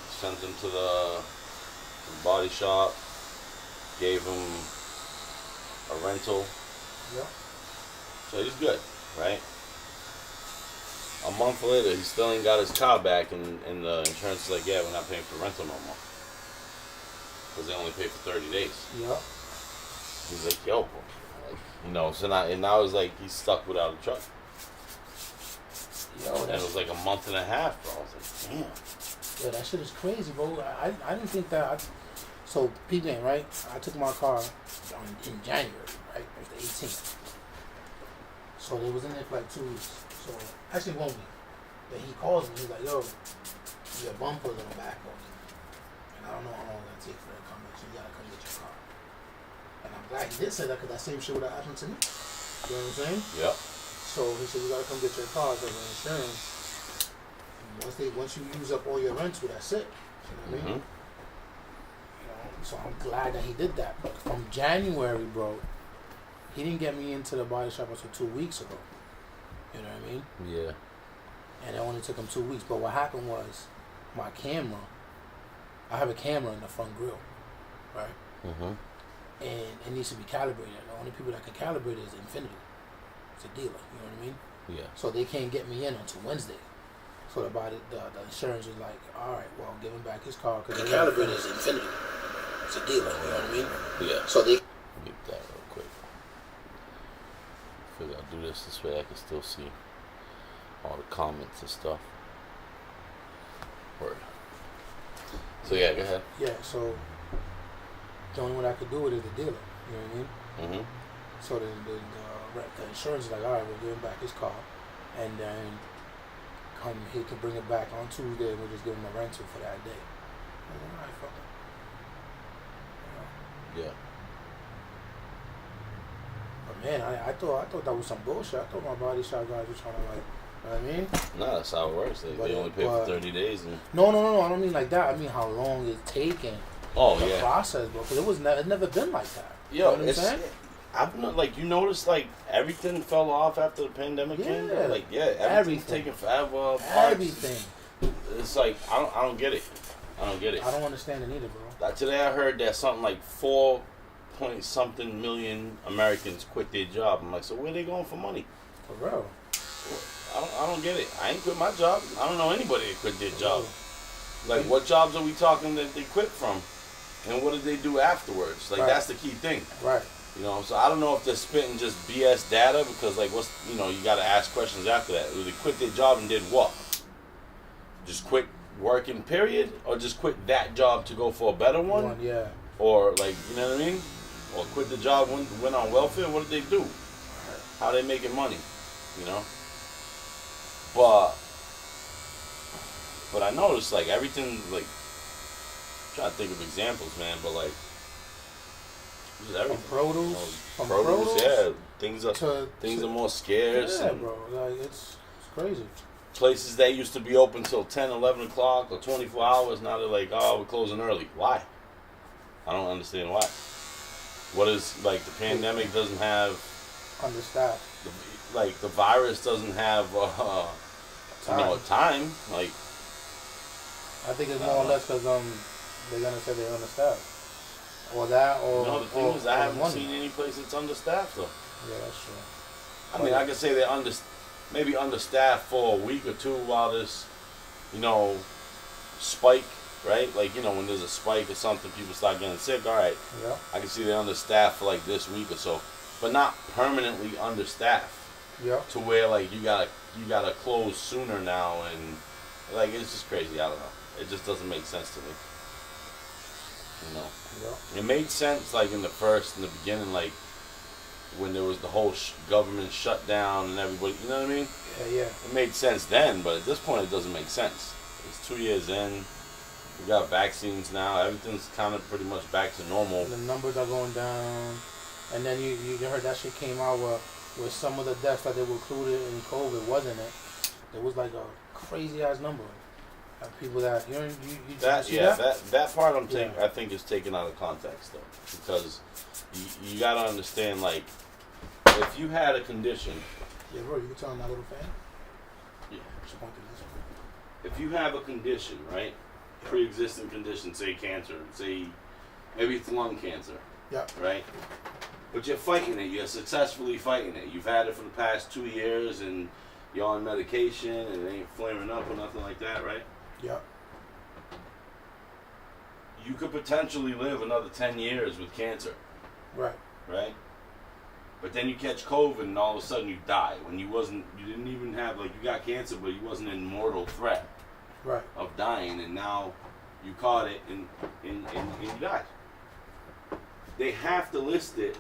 Sent him to the body shop, gave him a rental. Yeah. So he's good, right? A month later, he still ain't got his car back, and the insurance is like, yeah, we're not paying for rental no more. Because they only pay for 30 days. Yeah. He's like, yo, bro. Like, you know, so now it's like he's stuck without a truck. Yo, And it was like a month and a half, bro. I was like, damn. Yeah, that shit is crazy, bro. I didn't think that. So, P-Game, right? I took my car in January, right? It was the 18th. So, they was in there for like 2 weeks. So, actually 1 week. Then he calls me. He's like, yo, your bumper's on the back of it. And I don't know how long it's going to take for it to come back. So, you got to come get your car. And I'm glad he did say that because that same shit would have happened to me. You know what I'm saying? Yep. So, he said, you got to come get your car because of insurance. Once you use up all your rental, that's it. You know what I mean? You know, so I'm glad that he did that. But from January, bro, he didn't get me into the body shop until 2 weeks ago. You know what I mean? Yeah. And it only took him 2 weeks. But what happened was, my camera, I have a camera in the front grill, right? And it needs to be calibrated. The only people that can calibrate it is Infinity. It's a dealer, you know what I mean? Yeah. So they can't get me in until Wednesday. So the insurance was like, all right, well, give him back his car because the calibrator is Infinity. It's a dealer, you know what I mean? Yeah. So they Get that real quick. Figure I'll do this way I can still see all the comments and stuff. Word. So yeah, go ahead. so the only one I could do it is the dealer, you know what I mean? So the insurance is like, all right, we'll give him back his car, and then he can bring it back on Tuesday, and we'll just give him a rental for that day. I'm like, all right, fuck it. Yeah. But man, I thought that was some bullshit. I thought my body shop guys were trying to like, you know what I mean? No, that's how it works. They only pay for 30 days. And No. I don't mean like that. I mean how long it's taken. The process, bro. Because it's never been like that. Yo, you know what I'm saying? I've not, like, you noticed, like, everything fell off after the pandemic came? Yeah. Like, everything's taking forever. Everything. It's like, I don't get it. I don't understand it either, bro. Like, today I heard that something like 4-point-something million Americans quit their job. I'm like, so where they going for money? For real. I don't get it. I ain't quit my job. I don't know anybody that quit their job. Like, what jobs are we talking that they quit from? And what did they do afterwards? Like, that's the key thing. Right. You know, so I don't know if they're spitting just BS data because, like, what's, you know, you got to ask questions after that. They quit their job and did what? Just quit working, period? Or just quit that job to go for a better one? Yeah. Or, like, you know what I mean? Or quit the job, went on welfare? What did they do? How they making money? You know? But I noticed, like, everything, like, I'm trying to think of examples, man, but, like, just everything. From produce, yeah. Things are more scarce. Yeah, and bro. Like, it's crazy. places that used to be open till 10, 11 o'clock or 24 hours, now they're like, oh, we're closing early. Why? I don't understand why. What is, like, the pandemic doesn't have... Understaffed. The virus doesn't have, time. Like... I think it's more or less because they're going to say they're understaffed. Or that, or... No, the thing is, I haven't seen any place that's understaffed, though. Yeah, that's true. I mean, I could say they're maybe understaffed for a week or two while this, you know, spike, right? Like, you know, when there's a spike or something, people start getting sick. All right, Yeah. I can see they're understaffed for like this week or so, but not permanently understaffed. Yeah. To where like you gotta close sooner now, and like it's just crazy. I don't know. It just doesn't make sense to me. You know. Yeah. It made sense like in the beginning, like when there was the whole government shutdown and everybody, you know what I mean? Yeah. It made sense then, but at this point it doesn't make sense. It's 2 years in. We got vaccines now. Everything's kind of pretty much back to normal. The numbers are going down. And then you heard that shit came out where some of the deaths that they were included in COVID wasn't it. It was like a crazy ass number. People that you see that part I think is taken out of context though, because you gotta understand, like, if you had a condition. Yeah, bro, you can turn on that little fan. Yeah. Just point to this one. If you have a condition, right, pre-existing condition, say cancer, say maybe it's lung cancer. Yeah. Right. But you're fighting it. You're successfully fighting it. You've had it for the past 2 years, and you're on medication, and it ain't flaring up or nothing like that, right? Yeah. You could potentially live another 10 years with cancer. Right. Right? But then you catch COVID and all of a sudden you die when you didn't even have, like, you got cancer, but you wasn't in mortal threat of dying, and now you caught it and you died. They have to list it.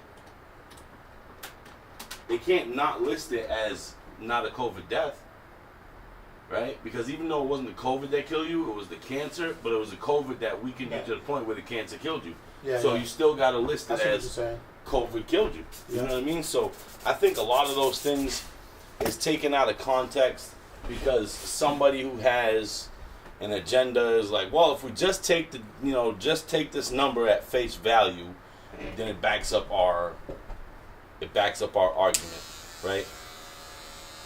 They can't not list it as not a COVID death. Right? Because even though it wasn't the COVID that killed you, it was the cancer, but it was the COVID that weakened you to the point where the cancer killed you. Yeah, so you still got to list it as COVID killed you. You know what I mean? So I think a lot of those things is taken out of context because somebody who has an agenda is like, well, if we just take this number at face value, then it backs up our argument, right?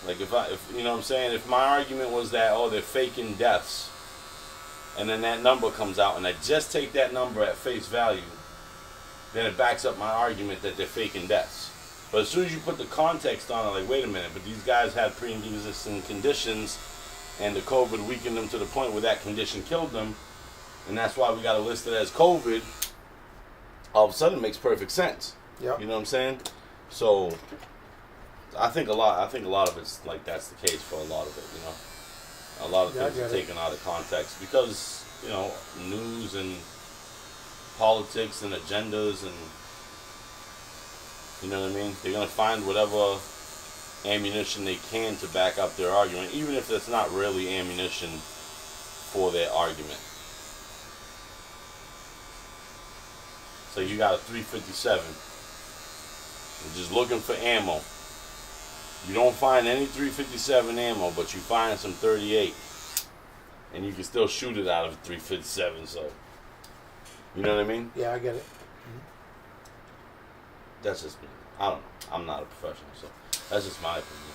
Like if you know what I'm saying, if my argument was that, oh, they're faking deaths, and then that number comes out and I just take that number at face value, then it backs up my argument that they're faking deaths. But as soon as you put the context on it, like, wait a minute, but these guys had pre-existing conditions and the COVID weakened them to the point where that condition killed them, and that's why we got to list it as COVID, all of a sudden it makes perfect sense. Yep. You know what I'm saying? So I think a lot of it's like that's the case for a lot of it, you know. A lot of things are taken out of context because, you know, news and politics and agendas, and you know what I mean? They're gonna find whatever ammunition they can to back up their argument, even if it's not really ammunition for their argument. So you got a 357. You're just looking for ammo. You don't find any 357 ammo, but you find some 38. And you can still shoot it out of a 357, so. You know what I mean? Yeah, I get it. That's just me. I don't know. I'm not a professional, so that's just my opinion.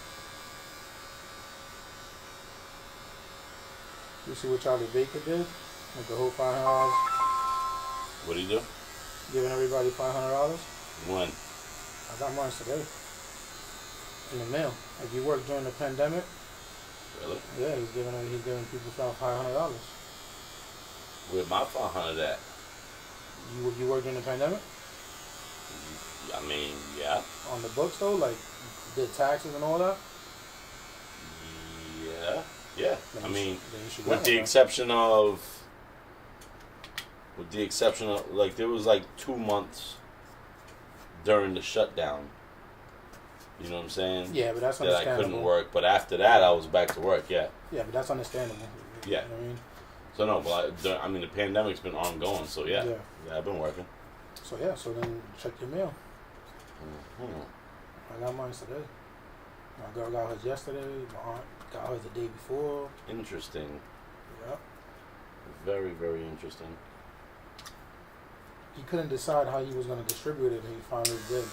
You see what Charlie Baker did with the whole $500? What do you do? Giving everybody $500? When? I got mine today. In the mail. Like, you worked during the pandemic. Really? Yeah, he's giving people $500. Where my 500 at? You worked during the pandemic? I mean, yeah. On the books though, like did taxes and all that. Yeah. Yeah. Then I you mean, then you should with get the one, exception of, like, there was like 2 months during the shutdown. You know what I'm saying? yeah, but that's That I understandable. couldn't work, but after that I was back to work. Yeah. Yeah, but that's understandable. Yeah. You know what I mean? So no, but I mean the pandemic's been ongoing. So yeah. Yeah. Yeah, I've been working. So yeah, so then check your mail. Mhm. I got mine today. My girl got hers yesterday. My aunt got hers the day before. Interesting. Yeah. Very, very interesting. He couldn't decide how he was going to distribute it, and he finally did.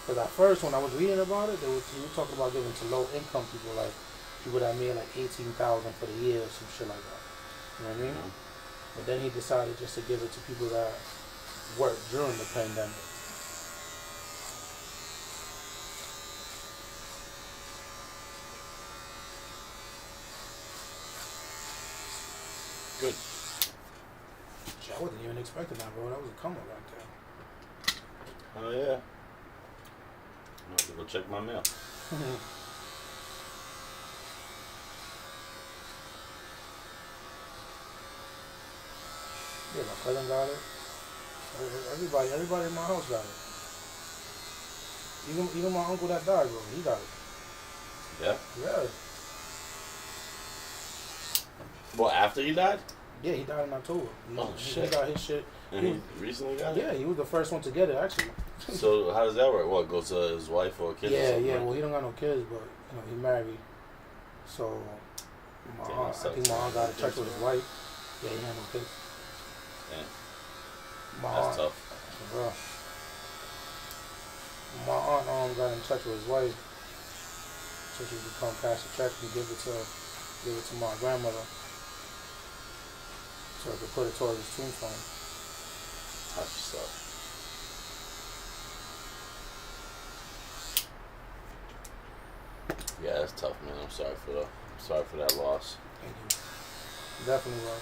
Because at first, when I was reading about it, he was talking about giving to low-income people, like people that made like $18,000 for the year or some shit like that. You know what I mean? Mhm. But then he decided just to give it to people that worked during the pandemic. Good. Shit, I wasn't even expecting that, bro. That was a come up right there. Oh yeah. I'm gonna have to go check my mail. Yeah, my cousin got it. Everybody in my house got it. Even my uncle that died, bro, he got it. Yeah. Yeah. Well, after he died? Yeah, he died in October. Oh, He shit. got his shit. And he recently got it? Yeah, he was the first one to get it, actually. So how does that work? What, goes to his wife or kids or Yeah, something? yeah. right? Well, he don't got no kids, but he married. So Damn, I that sucks. think my aunt got in touch with his wife. Yeah, he had no kids. Damn, My that's aunt, tough. bro. My aunt got in touch with his wife, so she could come cash the check and give it to my grandmother, so I could put it towards his tombstone. That's just tough. Yeah, that's tough, man. I'm sorry for that loss. Thank you. Definitely was.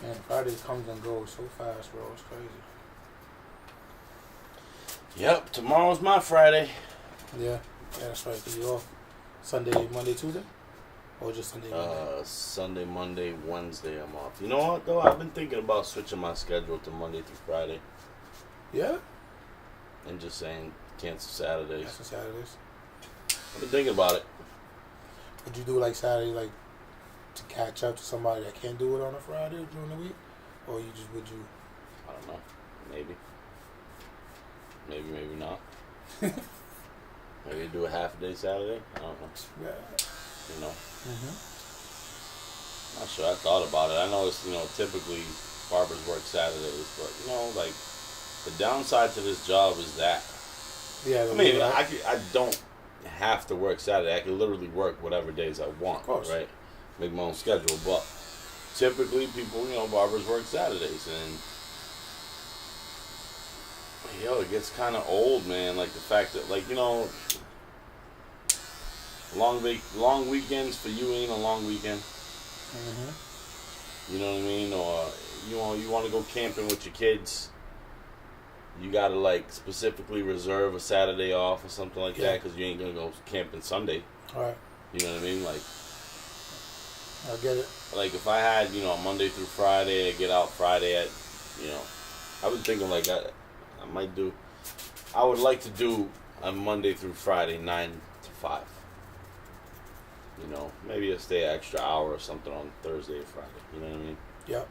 Man, Friday comes and goes so fast, bro. It's crazy. Yep, tomorrow's my Friday. Yeah, that's right. 'Cause you off Sunday, Monday, Tuesday, or just Sunday, Monday? Sunday, Monday, Wednesday I'm off. You know what though? I've been thinking about switching my schedule to Monday through Friday Yeah, and just saying cancel Saturdays. that's on Saturdays. I've been thinking about it. Would you do like Saturday, like to catch up to somebody that can't do it on a Friday during the week, or would you? I don't know. Maybe, maybe not. Maybe do a half a day Saturday. I don't know. Yeah. You know. Mm-hmm. Not sure. I thought about it. I know it's typically barbers work Saturdays, but like the downside to this job is that. Yeah. I mean, I don't have to work Saturday. I can literally work whatever days I want. Of course. Right. Make my own schedule, but typically people, barbers work Saturdays, and it gets kind of old, man. Like the fact that, long weekends for you ain't a long weekend. Mm-hmm. You know what I mean? Or you want to go camping with your kids. You gotta specifically reserve a Saturday off or something like that, because you ain't gonna go camping Sunday. All right. You know what I mean? I get it. Like if I had, Monday through Friday, I get out Friday at, I was thinking I would like to do a Monday through Friday 9 to 5. Maybe I stay an extra hour or something on Thursday or Friday. You know what I mean? Yep.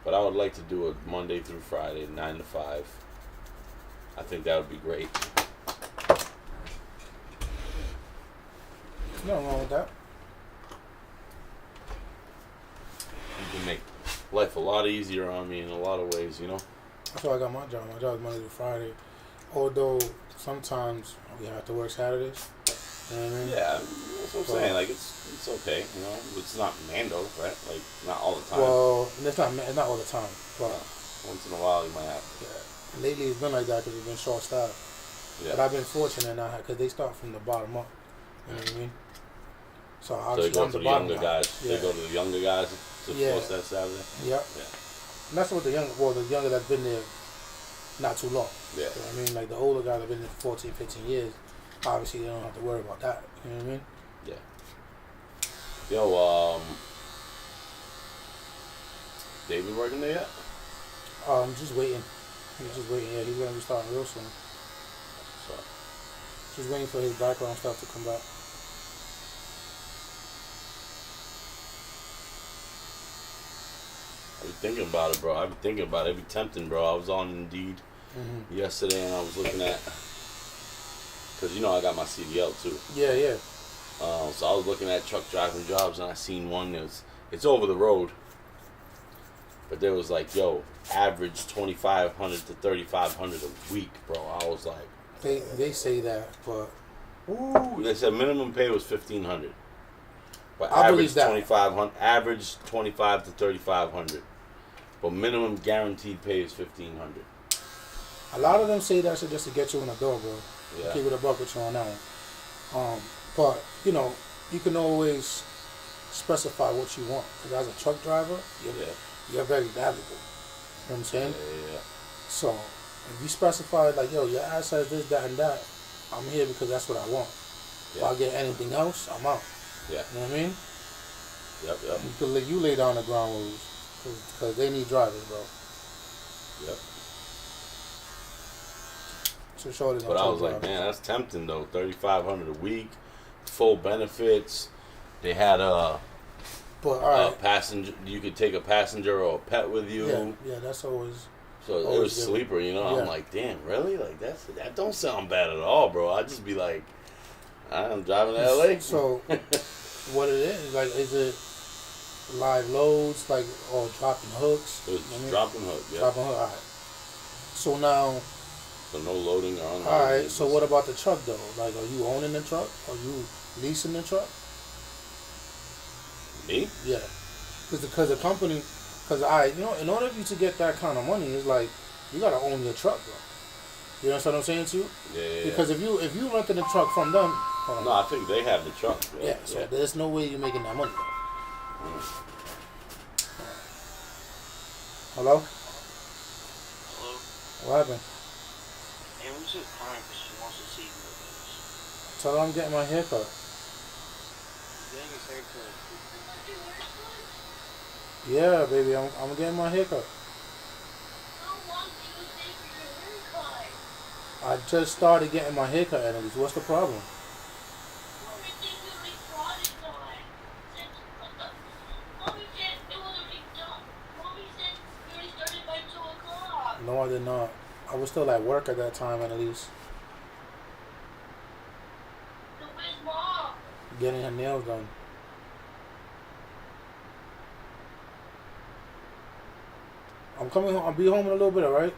But I would like to do a Monday through Friday 9 to 5. I think that would be great. Nothing wrong with that. You can make life a lot easier on me in a lot of ways, That's why I got my job. My job is Monday through Friday. Although sometimes we have to work Saturdays. You know what I mean? Yeah, that's what I'm saying. Like it's okay, you know. It's not Mando, right? Like not all the time. Well, it's not all the time, but Once in a while you might have. yeah. Lately it's been like that because we've been short staffed. Yeah. But I've been fortunate now because they start from the bottom up. You know what I mean? So So they obviously go I'm to the the bottom younger guy. guys. Yeah. They go to the younger guys to Yeah. force that Saturday. Yep. Yeah. And that's what the younger that's been there not too long. Yeah. You know what I mean? Like the older guys have been there for 14, 15 years. Obviously they don't have to worry about that. You know what I mean? Yeah. Yo, David working there yet? I'm just waiting. He's just waiting. Yeah, he's gonna be starting real soon. So, Just waiting for his background stuff to come back. I be thinking about it, bro. I be thinking about it. It be tempting, bro. I was on Indeed yesterday and I was looking at, because you know I got my CDL too. Yeah, yeah. So I was looking at truck driving jobs and I seen one that's, it's over the road. But there was like, yo, average 2,500 to 3,500 a week, bro. I was like, They say that, but ooh. They said minimum pay was 1,500. But I average believe that. 2,500, average 2,500 to 3,500. But minimum guaranteed pay is 1,500. a lot of them say that shit just to get you in the door, bro. Yeah. Keep it a buck with you on that one. But you know, you can always specify what you want. Because as a truck driver, you're very valuable. You know what I'm saying? Yeah. So if you specify like, yo, your ass has this, that, and that, I'm here because that's what I want. If Yeah. I get anything else, I'm out. Yeah. You know what I mean? Yep. You lay down the ground rules because they need drivers, bro. Yep. So shorty But I was like, man, that's tempting though. 3,500 a week, full benefits. They had a passenger. You could take a passenger or a pet with you. Yeah, that's always. So it always was good. sleeper, you know. Yeah. I'm like, damn, really? Like that don't sound bad at all, bro. I'd just be like, I'm driving to LA. So what it is, like, is it live loads, like, or dropping hooks? It was You know what I mean? dropping hook, yeah. Dropping hook. All right. So now, So no loading or unloading. all right. So what about the truck though? Like, are you owning the truck? Are you leasing the truck? Me? Yeah. Because the company, in order for you to get that kind of money, it's like you gotta own your truck, bro. You know what I'm saying to you? Yeah. Because if you rented the truck from them, hold on. No, I think they have the truck. Bro. Yeah, so there's no way you're making that money. Though. Hello? Hello? What happened? Hey, I'm just crying because she wants to see you with us. Tell her I'm getting my haircut. Getting his haircut. Yeah, baby, I'm getting my haircut. I just started getting my haircut, Annalise. What's the problem? No, I did not. I was still at work at that time, Annalise. Getting her nails done. I'm coming home. I'll be home in a little bit, alright?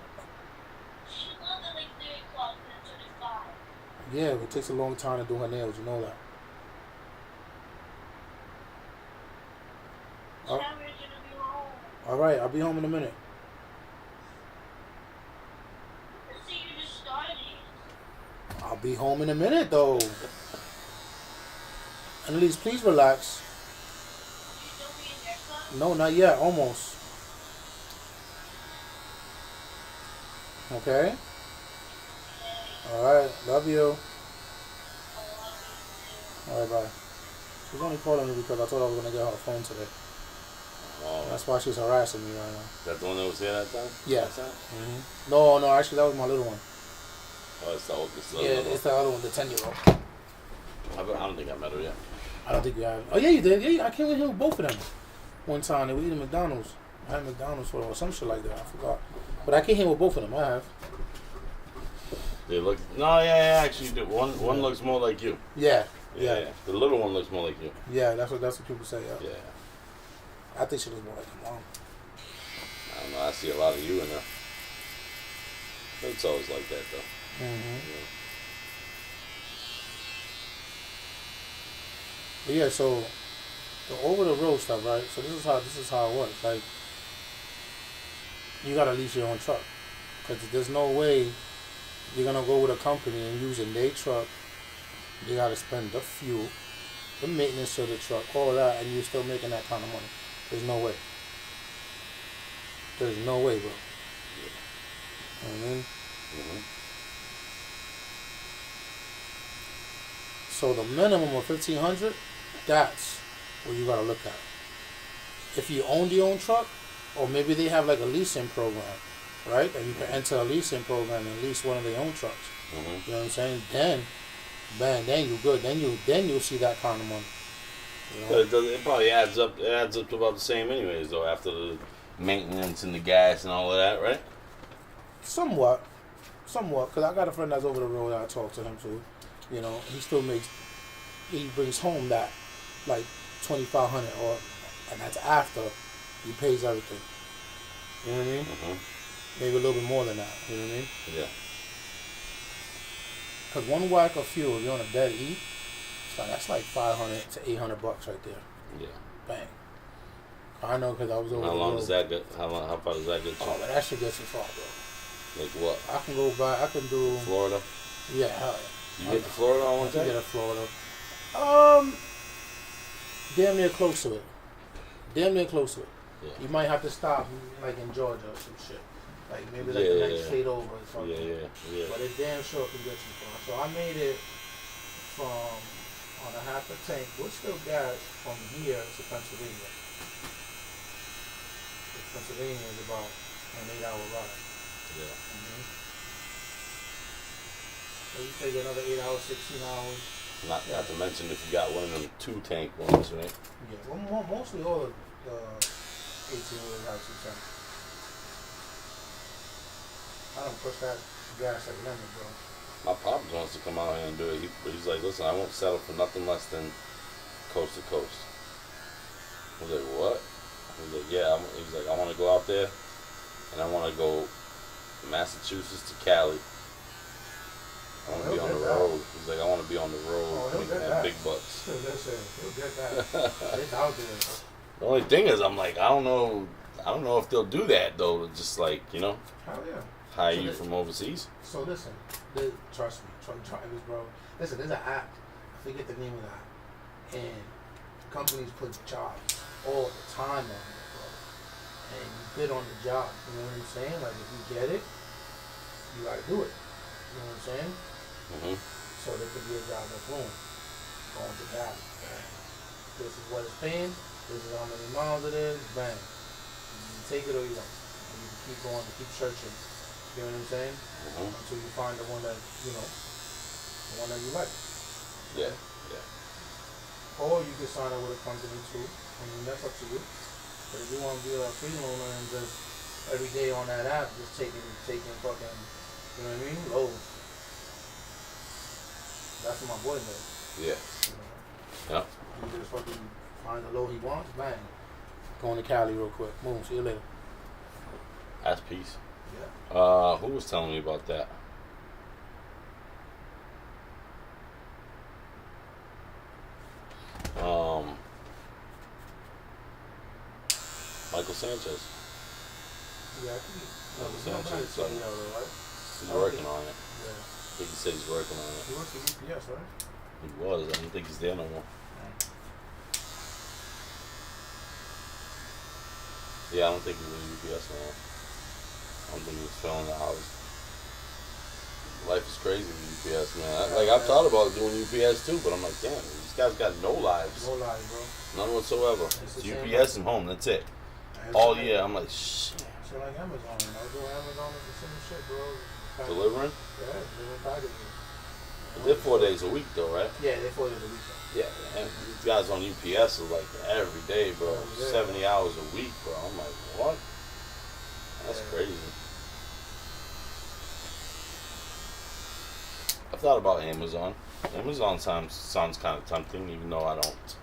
Yeah, it takes a long time to do her nails, you know that. Alright, I'll be home in a minute. I'll be home in a minute, though. Annalise, please relax. No, not yet. Almost. Okay? Alright, love you. Alright, bye. She's only calling me because I told her I was going to get her a phone today. Oh, That's why she's harassing me right now. that the one that was here that time? Yeah. That time? No, actually, that was my little one. Oh, it's the oldest. Yeah, it's the other one, the 10-year-old. I don't think I met her yet. I don't think you have. Oh, yeah, you did. Yeah, I came with him with both of them. One time, they were eating McDonald's. I had McDonald's or some shit like that. I forgot. But I came here with both of them. I have. They look. No, yeah, actually, one looks more like you. Yeah. Yeah. The little one looks more like you. Yeah, that's what people say. Yeah. Yeah. I think she looks more like your mom. I don't know. I see a lot of you in her. It's always like that, though. Mm-hmm. Yeah. But yeah, so the over the road stuff, right? So this is how it works. Like you gotta lease your own truck because there's no way you're gonna go with a company and using their truck. You gotta spend the fuel, the maintenance of the truck, all that, and you're still making that kind of money. There's no way. There's no way, bro. You know what I mean? Mm-hmm. So the minimum of 1,500, that's what you gotta look at. If you own your own truck, or maybe they have like a leasing program, right? And you can enter a leasing program and lease one of their own trucks. Mm-hmm. You know what I'm saying? Then, man, then you good. Then you'll see that kind of money. You know? But it probably adds up. It adds up to about the same, anyways, though. After the maintenance and the gas and all of that, right? Somewhat. Because I got a friend that's over the road. I talk to him too. You know, he brings home that like 2,500, and that's after he pays everything. You know what I mean? Mm-hmm. Maybe a little bit more than that. You know what I mean? Yeah. Because one whack of fuel, you're on a dead E. So that's like $500 to $800 right there. Yeah. Bang. I know because I was over How the long road. does that get? How far does that get you? Oh, man, that shit gets you far, bro. Like what? I can go by. I can do. Florida? Yeah, hell yeah. You get to Florida on I one can day? get to Florida. Damn near close to it. Damn near close to it. Yeah. You might have to stop, like in Georgia or some shit. Like maybe like Yeah, the yeah, next yeah. state over or something. Yeah. But it damn sure can get you far. So I made it from on a half a tank. We're still gas from here to Pennsylvania. Pennsylvania is about an 8-hour ride. Yeah. So you take another 8 hours, 16 hours. Not to mention if you got one of them 2-tank ones, right? Yeah, well, mostly all the 18-wheelers have 2 tanks. I don't push that gas at limit, bro. My pop wants to come out here and do it. He's like, listen, I won't settle for nothing less than coast to coast. I was like, what? He's like, yeah. He's like, I want to go out there, and I want to go Massachusetts to Cali. I want to be on the road. He's like, I want to be on the road making that big bucks. Listen, he'll get that. It's out there. The only thing is, I'm like, I don't know if they'll do that though. Just like, you know, Hell yeah. hire you from overseas. So listen, trust me, truck drivers, bro. Listen, there's an app. I forget the name of that. And companies put jobs all the time on it, bro. And you bid on the job. You know what I'm saying? Like if you get it, you gotta do it. You know what I'm saying? Mm-hmm. So there could be a job at boom, going to Cali. This is what it's paying. This is how many miles it is. Bang. You take it or you don't. And you can keep going, keep searching. You know what I'm saying? Mm-hmm. Until you find the one that the one that you like. Yeah. Or you can sign up with a company too. I mean, that's up to you. But if you want to be a freeloader and just every day on that app, just taking fucking, you know what I mean, loads. That's what my boy does. Yeah. You know? Yeah. He just fucking find the load he wants, bang. Going to Cali real quick. Boom, see you later. That's peace. Yeah. Who was telling me about that? Michael Sanchez. Yeah, I think Michael he's Sanchez. right? He's working on it. Yeah. I think he said he's working on it. He works for UPS, right? He was. I don't think he's there no more. Yeah, I don't think he's in UPS no more. I don't think he's filling the house. Life is crazy with UPS, man. Like, I've thought about doing UPS too, but I'm like, damn, these guys got no lives. No lies, bro. None whatsoever. It's It's the same UPS and home, that's it. All year, I'm like, shit. Shit like Amazon, you know, doing Amazon is the same shit, bro. Delivering? Yeah, delivering packages. But they're 4 days a week, though, right? Yeah, they're 4 days a week. Yeah, and these guys on UPS are like every day, bro. Yeah. 70 hours a week, bro. I'm like, what? That's Yeah. crazy. I've thought about Amazon. Amazon sounds kind of tempting, even though I don't.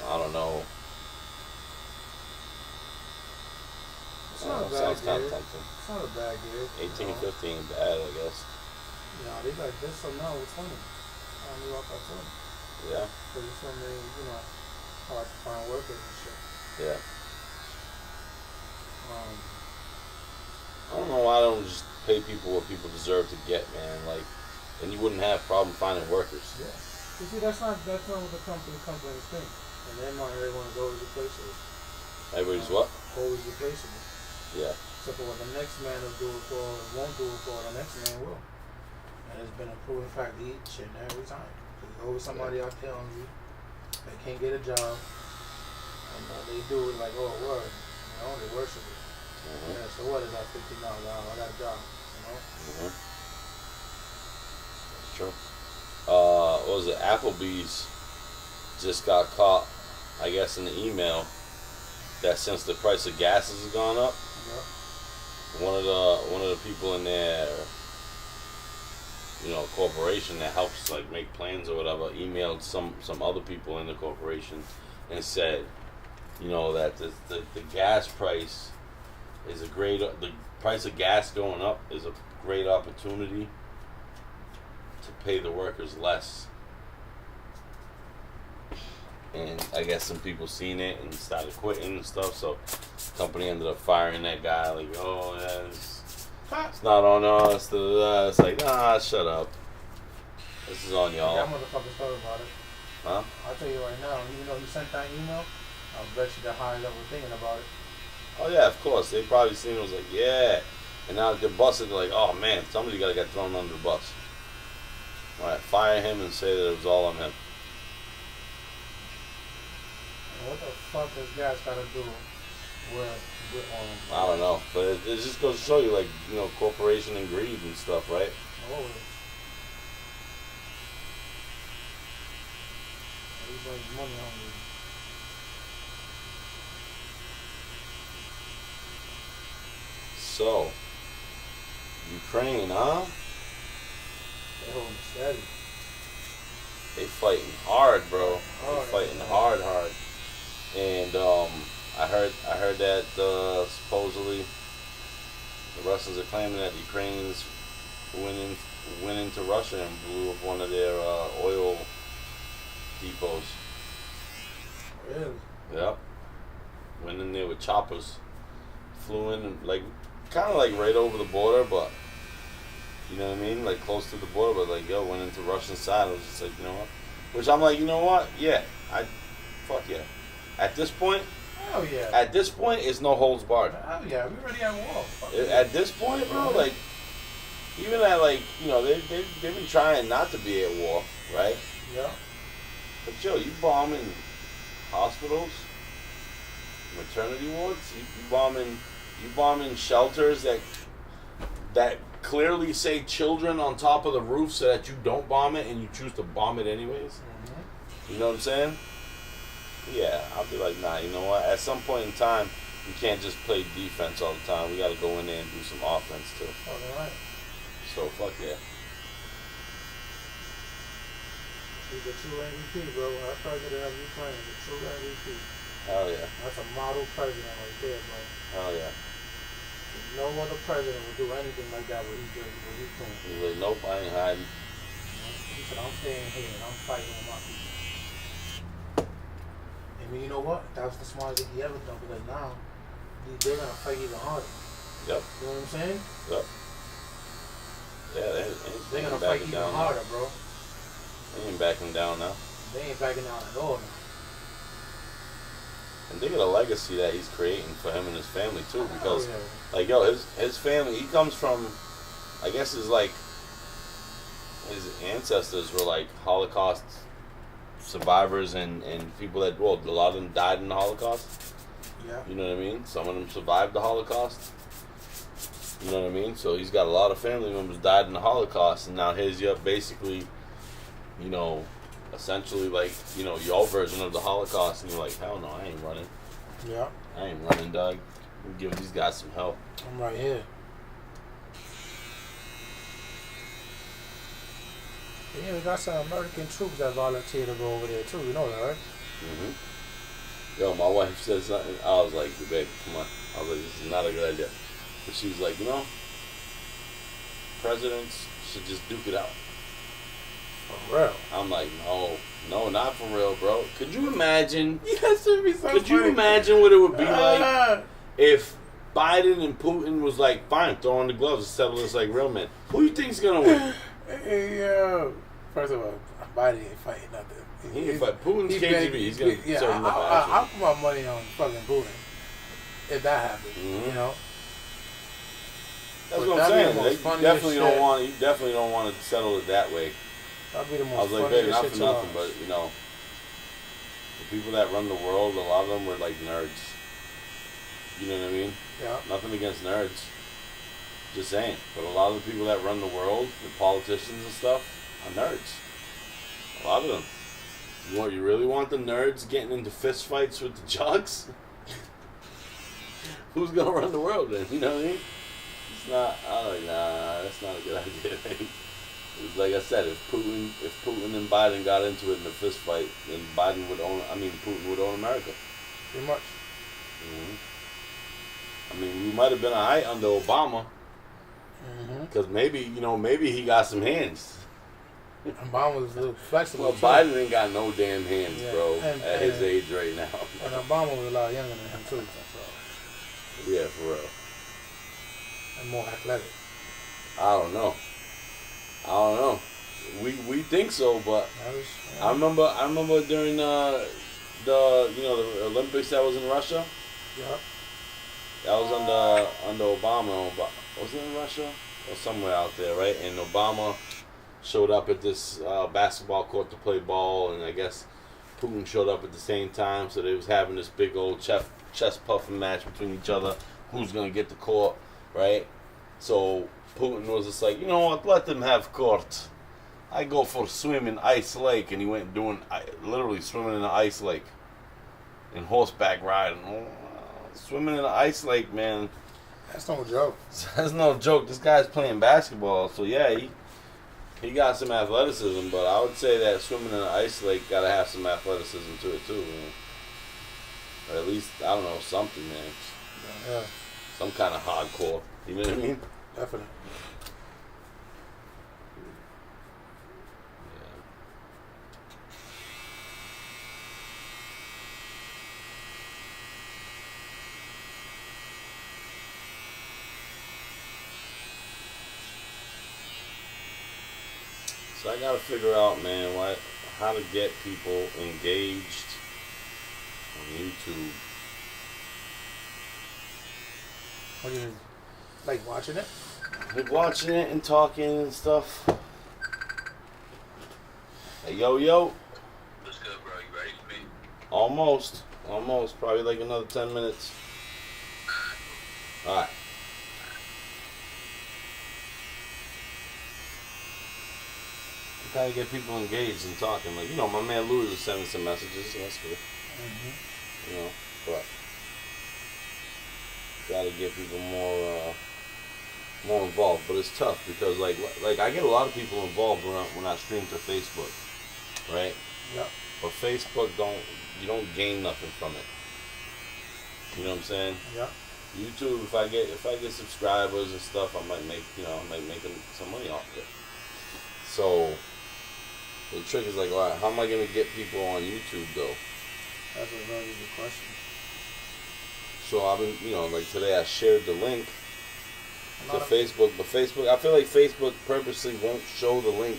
I don't know. It's not a bad Sounds kind of gig. tempting. It's not a bad gig. 18, 15, bad, I guess. You know, they like this, so now it's funny. I knew up I told. Yeah. Because it's so many, hard to find workers and shit. Yeah. Um, I don't know why I don't just pay people what people deserve to get, man. Like, then you wouldn't have problem finding workers. yeah. You see, that's not what the companies think. And their mind, everyone's always replaceable. Everybody's what? Always replaceable. Yeah. Except for what the next man will do it for, or won't do it for, the next man will. And it's been a proven fact each and every time. There's always somebody out there on you that can't get a job, and they do it like, oh, word, they worship it. Mm-hmm. Yeah, so what is that $15? I got a job, Mm-hmm. True. What was it? Applebee's just got caught, I guess, in the email that since the price of gas has gone up, one of the people in their corporation that helps like make plans or whatever emailed some other people in the corporation and said, that the gas price is the price of gas going up is a great opportunity to pay the workers less. And I guess some people seen it and started quitting and stuff, so the company ended up firing that guy, like, oh, yeah, it's not on us, da, da, da. It's like, nah, shut up. This is on y'all. That motherfucker thought about it. Huh? I'll tell you right now, even though he sent that email, I'll bet you the high level thinking about it. Oh, yeah, of course. They probably seen it, was like, yeah. And now they're busted, they're like, oh, man, somebody got to get thrown under the bus. All right, fire him and say that it was all on him. What the fuck does gas got to do with I don't know, but it just goes to show you, like, corporation and greed and stuff, right? Always. Everybody's money hungry. So, Ukraine, huh? They holding steady. They fighting hard, bro. They Hard. fighting hard. And I heard that supposedly the Russians are claiming that the Ukrainians went into Russia and blew up one of their oil depots. Really? Yep. Went in there with choppers. Flew in and kind of like right over the border, but you know what I mean? Like close to the border, but like, went into Russian side. I was just like, you know what? Which I'm like, you know what? Yeah. Fuck yeah. At this point, Hell yeah. At this point, it's no holds barred. Hell yeah. We already at war. Fuck At this point, bro, like, even at they've been trying not to be at war, right? Yeah. But yo, you bombing hospitals, maternity wards, you bombing shelters that clearly say children on top of the roof so that you don't bomb it and you choose to bomb it anyways. Mm-hmm. You know what I'm saying? Yeah, I'll be like, nah, you know what? At some point in time, we can't just play defense all the time. We got to go in there and do some offense too. All right. So fuck yeah. He's a true MVP, bro. Our president of Ukraine is a true MVP. Hell yeah. That's a model president right there, bro. Hell yeah. No other president would do anything like that what he's doing. He's like, nope, I ain't hiding. He said, I'm staying here and I'm fighting with my people. And you know what? That was the smartest thing he ever done, because now they're gonna fight even harder. Yep. You know what I'm saying? Yep. Yeah, They're gonna fight even harder, bro. They ain't backing down now. They ain't backing down at all now. And think of the legacy that he's creating for him and his family too, because Oh, yeah. like yo, his family, he comes from, I guess his ancestors were like Holocaust survivors and people that, well, a lot of them died in the Holocaust. Yeah. You know what I mean? Some of them survived the Holocaust. You know what I mean? So he's got a lot of family members died in the Holocaust, and now here's your basically, essentially like, your version of the Holocaust, and you're like, hell no, I ain't running. Yeah. I ain't running, dog. I'm giving these guys some help. I'm right here. Yeah, we got some American troops that volunteer to go over there too. You know that, right? Mm-hmm. Yo, my wife said something. I was like, babe, come on. I was like, this is not a good idea. But she was like, presidents should just duke it out. For real. I'm like, no, not for real, bro. Could you imagine? That should be so Could you funny. imagine what it would be like if Biden and Putin was like, fine, throw on the gloves and settle this like real men? Who you think's gonna win? Hey, yo. First of all, Biden ain't fighting nothing. He ain't fight. Putin's KGB. He's gonna yeah, serve him up ass. I'll put my money on fucking Putin if that happens. Mhm. You know. That's But what I'm that'd be saying. the They most funniest definitely don't shit. want. You definitely don't want to settle it that way. That'd be the most I was like, funniest baby, not shit for to nothing, watch. but you know, the people that run the world, a lot of them were like nerds. You know what I mean? Yeah. Nothing against nerds. Just saying. But a lot of the people that run the world, the politicians and stuff, are nerds. A lot of them. You really want the nerds getting into fist fights with the jocks? Who's gonna run the world then? You know what I mean? It's not. I'm like, nah, that's not a good idea. It's like I said, if Putin and Biden got into it in a fist fight, then Putin would own America. Pretty much. I mean, we might have been alright under Obama, because maybe he got some hands. Obama was a little flexible. Well, too. Biden ain't got no damn hands, Yeah, bro, and- at his and- age right now. And Obama was a lot younger than him too. So. Yeah, for real. And more athletic. I don't know. We think so, but That was, I remember during the Olympics that was in Russia. yeah. That was under Obama. Was it in Russia or somewhere out there, right? And Obama showed up at this basketball court to play ball, and I guess Putin showed up at the same time. So they was having this big old chest puffing match between each other. Who's gonna get the court, right? So Putin was just like, you know what? Let them have court. I go for swim in ice lake, and he went literally swimming in the ice lake, and horseback riding. Swimming in the ice lake, man. That's no joke. That's no joke. This guy's playing basketball, so yeah, he got some athleticism, but I would say that swimming in an ice lake gotta have some athleticism to it too, man. Or at least, I don't know, something, man. Yeah, Some kind of hardcore. You know what I mean? definitely. So I gotta figure out, man, how to get people engaged on YouTube. What do you mean? Like watching it? Like watching it and talking and stuff. Hey, yo. What's good, bro? You ready for me? Almost. Probably like another 10 minutes. Alright. Gotta get people engaged and talking. Like, my man Louis was sending some messages, so that's good. But gotta get people more involved. But it's tough because like I get a lot of people involved when I stream to Facebook, right? Yeah. But Facebook you don't gain nothing from it. You know what I'm saying? Yeah. YouTube, if I get subscribers and stuff, I might make some money off of it. So the trick is like, all right, how am I gonna get people on YouTube though? That's a very good question. So I've been, like today I shared the link to lot of- Facebook, but I feel like Facebook purposely won't show the link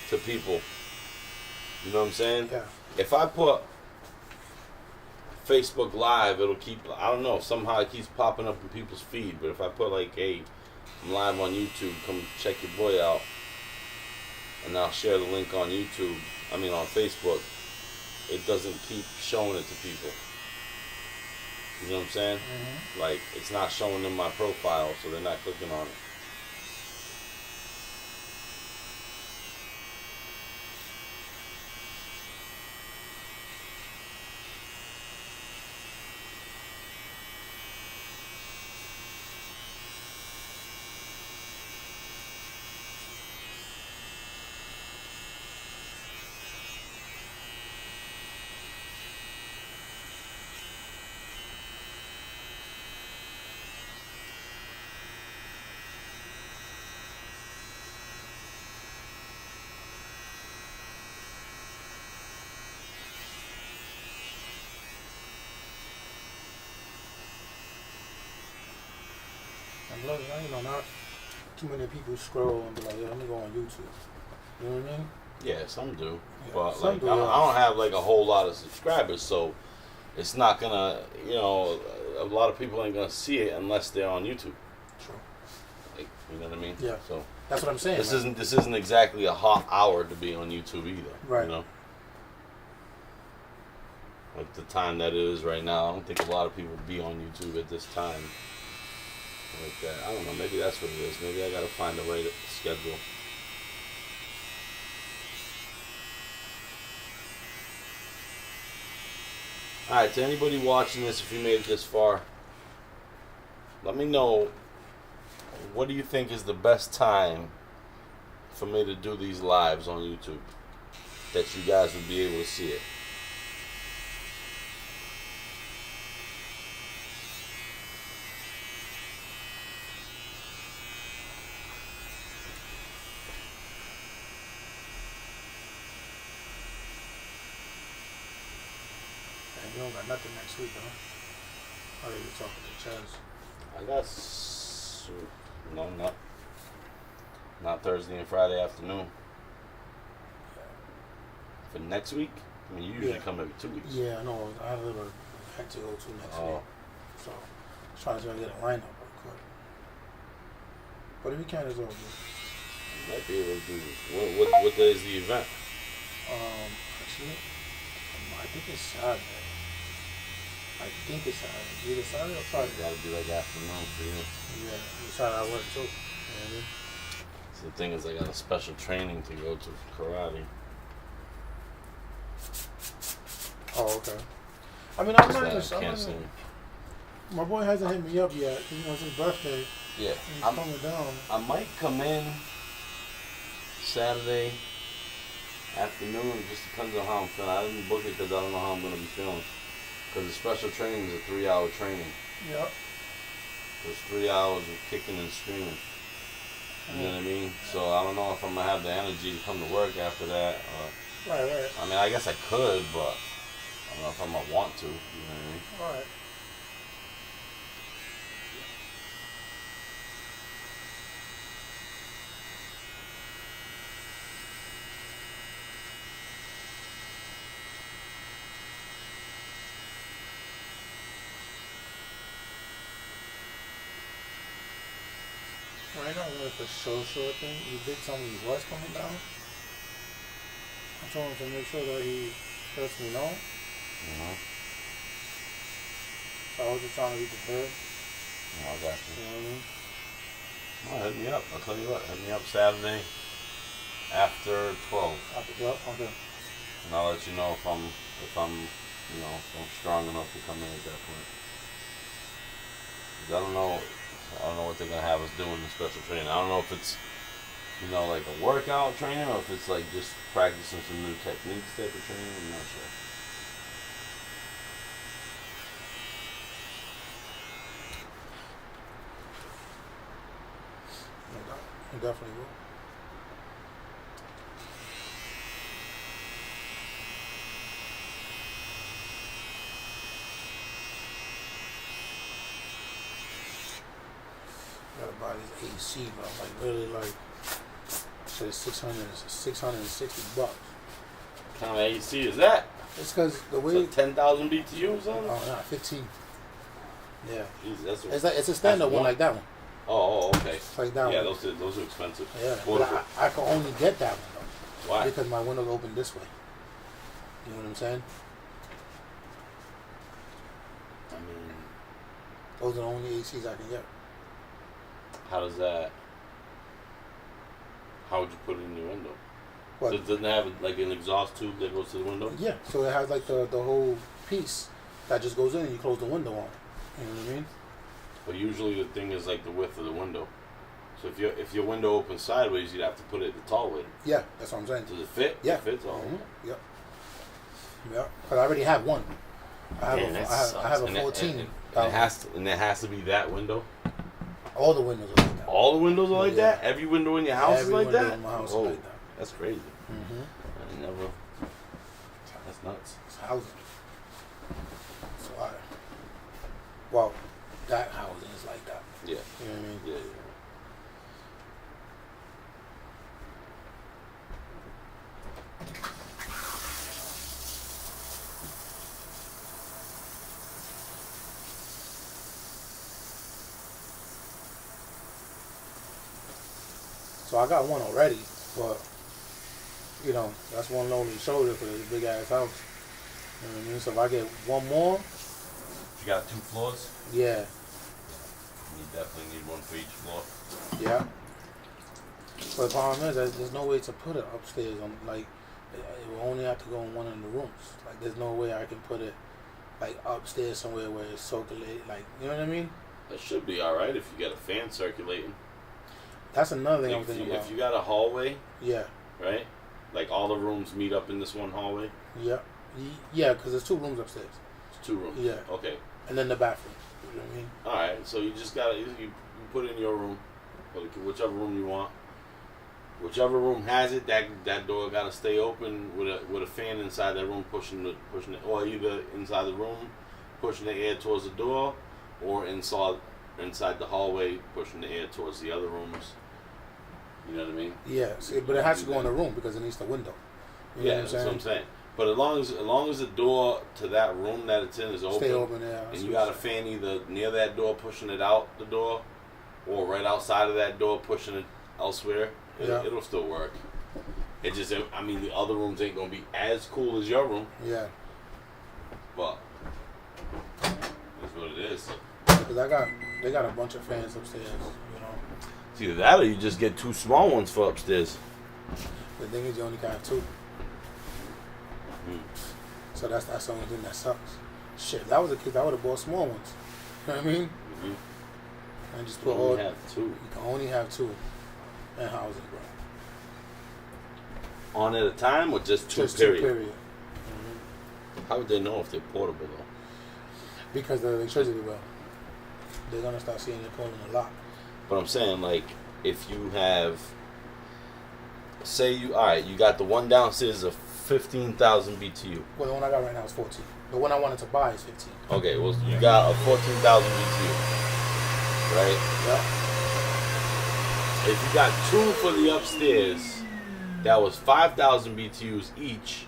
to people. You know what I'm saying? Yeah. If I put Facebook Live, it'll keep, I don't know, somehow it keeps popping up in people's feed. But if I put like, hey, I'm live on YouTube, come check your boy out, and I'll share the link on YouTube, on Facebook, it doesn't keep showing it to people. You know what I'm saying? Like, it's not showing them my profile, so they're not clicking on it. not too many people scroll and be like, yeah, let me go on YouTube. You know what I mean? Yeah, some do, Yeah, but some like do, I yeah. don't have like a whole lot of subscribers, so it's not gonna, a lot of people ain't gonna see it unless they're on YouTube. True. Like, you know what I mean? Yeah. So That's what I'm saying. this man. isn't exactly a hot hour to be on YouTube either. Right. You know. At the time that it is right now, I don't think a lot of people be on YouTube at this time. Like that. I don't know. Maybe that's what it is. Maybe I gotta find the right schedule. Alright, to anybody watching this, if you made it this far, let me know, what do you think is the best time for me to do these lives on YouTube? That you guys would be able to see it. And you don't got nothing next week, huh? Or are you talking to Chez? I got no, not Thursday and Friday afternoon. For next week, I mean, you usually come every 2 weeks. Yeah, I know. I have a little back to go to next Oh. week. So, trying to get a lineup real quick. But if you can, it's all good. You might be able to do. What day is the event? Actually, I think it's Saturday. Either Saturday or It's Friday. got to be like afternoon for you. Yeah, Saturday I work too. You know what I mean? So the thing is, I got a special training to go to for karate. Oh, okay. I mean, I'm So not I even. can't sing. My boy hasn't hit me up yet. You know, it's his birthday. Yeah, He's coming down. I might come in Saturday afternoon. It just depends on how I'm feeling. I didn't book it because I don't know how I'm going to be feeling. Because the special training is a 3-hour training. Yep. There's 3 hours of kicking and screaming. You know what I mean? So I don't know if I'm going to have the energy to come to work after that. Right. I mean, I guess I could, but I don't know if I'm going to want to. You know what I mean? All right. Right now, with the short thing, you did tell me he was coming down. I told him to make sure that he lets me know. Mm-hmm. So I was just trying to be prepared. I got You you. know what I mean? Well, hit me up. I'll tell you what. Hit me up Saturday after 12. Yep, okay. And I'll let you know if I'm strong enough to come in at that point. 'Cause I don't know what they're gonna have us do in the special training. I don't know if it's, like a workout training or if it's like just practicing some new techniques type of training. I'm not sure. You definitely will. Gotta buy this AC, but I'm like really said $660. What kind of AC is that? It's because the Is way that 10,000 BTUs on it? oh no, 15. Yeah, Jeez, that's it's a standard that's one like that one. Oh, okay. It's like that Yeah, one. those are expensive. Yeah, What but is it? I can only get that one though. Why? Because my window's open this way. You know what I'm saying? I mean, Those are the only ACs I can get. how would you put it in your window? What? Doesn't it have like an exhaust tube that goes to the window? Yeah, so it has like the whole piece that just goes in and you close the window on it. You know what I mean? But usually the thing is like the width of the window. So if your window opens sideways, you'd have to put it the tall way. Yeah, that's what I'm saying. Does it fit? Yeah. It fits all. Mm-hmm. Yep. Yeah, because I already have one. I have Man, that I have a sucks. 14. And it has to be that window. All the windows are like that. All the windows are like Yeah. that. Every window in your house Every is like window that. in my house is Oh, like that. that's crazy. Mm-hmm. I never. That's nuts. It's housing. So well, that housing is like that. Yeah. You know what I mean? Yeah. So I got one already, but you know, that's one load on the shoulder for this big ass house. You know what I mean? So if I get one more, You got 2 floors? yeah, You definitely need one for each floor. yeah. But the problem is that there's no way to put it upstairs. It will only have to go in one of the rooms. Like there's no way I can put it like upstairs somewhere where it's circulated. Like you know what I mean? That should be alright if you got a fan circulating. That's another thing I'm If thinking you, about. if you got a hallway, Yeah, right? Like all the rooms meet up in this one hallway. yeah, yeah. Because there's 2 rooms upstairs. It's 2 rooms. Yeah. Okay. And then the bathroom. You know what I mean? All right. So you just gotta you put it in your room, whichever room you want. Whichever room has it, that door gotta stay open with a fan inside that room pushing it, or either inside the room pushing the air towards the door, or inside the hallway pushing the air towards the other rooms. You know what I mean? Yeah. See, but it has to go in the room because it needs the window. You know Yeah, what I'm that's saying? what I'm saying. But as long as the door to that room that it's in is open, Stay open, yeah. and you got a fan either near that door pushing it out the door, or right outside of that door pushing it elsewhere, Yeah. it'll still work. It just, I mean, the other rooms ain't gonna be as cool as your room, Yeah. but that's what it is. Because they got a bunch of fans upstairs. You know. It's either that or you just get 2 small ones for upstairs. The thing is, you only got 2. Mm. So that's the only thing that sucks. Shit, if that was the case, I would have bought small ones. You know what I mean? Mm-hmm. And just You put all. only have 2. You can only have 2 in housing, bro. On at a time, or just 2 Just period? 2 period. Mhm. How would they know if they're portable though? Because the electricity bill. They're gonna start seeing it pulling a lot. But I'm saying, like, if you have, say you got the one downstairs of 15,000 BTU. Well, the one I got right now is 14. The one I wanted to buy is 15. Okay, well, you got a 14,000 BTU, right? Yeah. If you got 2 for the upstairs, that was 5,000 BTUs each.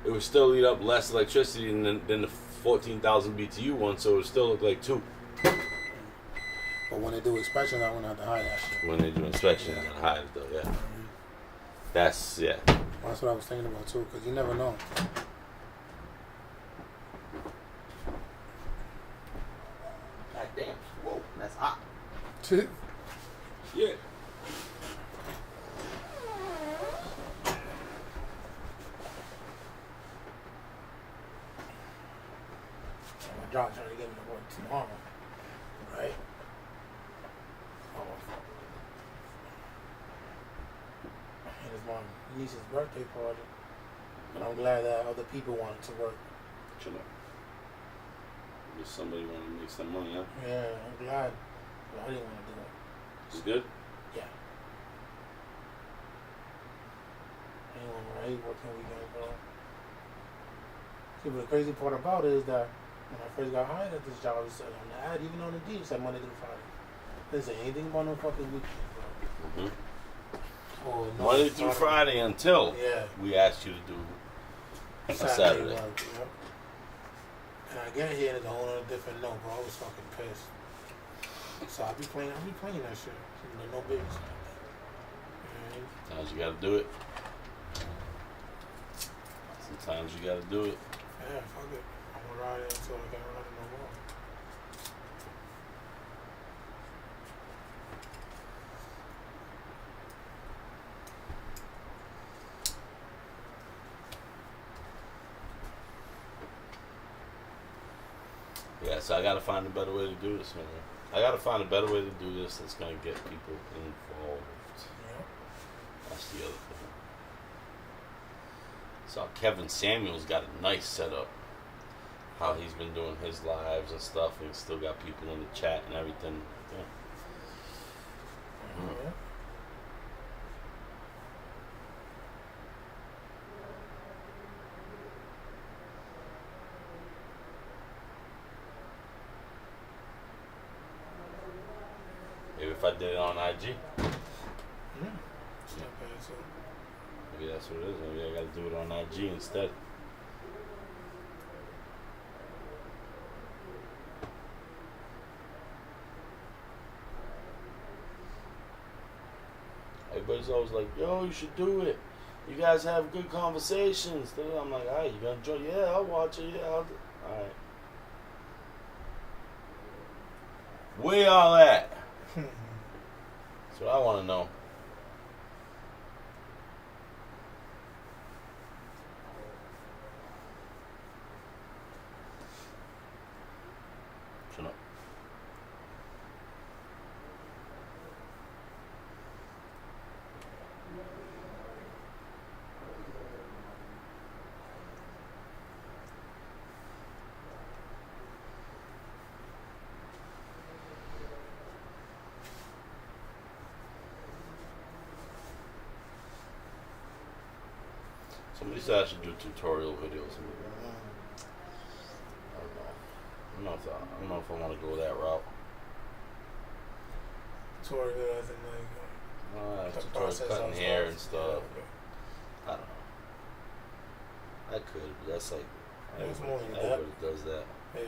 It would still eat up less electricity than the 14,000 BTU one, so it would still look like 2. But when they do inspection, I'm gonna have to hide that shit. When they do inspection, you gotta hide it though, yeah. That's, yeah. That's what I was thinking about too, because you never know. God damn. Whoa, that's hot. Yeah. My job trying to get me to work tomorrow, right? And it's my niece's birthday party, and I'm glad that other people wanted to work. Chill out. Just somebody want to make some money, huh? Yeah, I'm glad, but I didn't want to do it. It's good? Yeah. I hate working weekends, bro. See, but the crazy part about it is that when I first got hired at this job, it said on the ad, even on the deed, it said Monday through Friday. It didn't say anything about no fucking weekends, bro. Mm-hmm. Or no Monday through Friday until Yeah. we asked you to do a Saturday. work, yep. And I get here and it's a whole other different note, bro. I was fucking pissed. So I be playing that shit. No business. Sometimes you gotta do it. Sometimes you gotta do it. Yeah, fuck it. I'm gonna ride it until I can't ride it no more. Yeah, so I gotta find a better way to do this, man. I gotta find a better way to do this that's gonna get people involved. Yeah. That's the other thing. So Kevin Samuel's got a nice setup. How he's been doing his lives and stuff, and he's still got people in the chat and everything. Yeah. Yeah. Maybe if I did it on IG, Yeah. It's not bad, so. maybe that's what it is. Maybe I gotta do it on IG instead. everybody's always like, yo, you should do it. You guys have good conversations. Then I'm like, all right, you gonna join? Yeah, I'll watch it. Yeah, all right. Where y'all at? That's what I want to know. Shut up. Somebody said I should do tutorial videos. I don't know if I want to go that route. Tutorial as in like the Tutorial process cutting of hair stuff. and stuff. I don't know. I could, but that's like That's more than everybody does that. Yeah.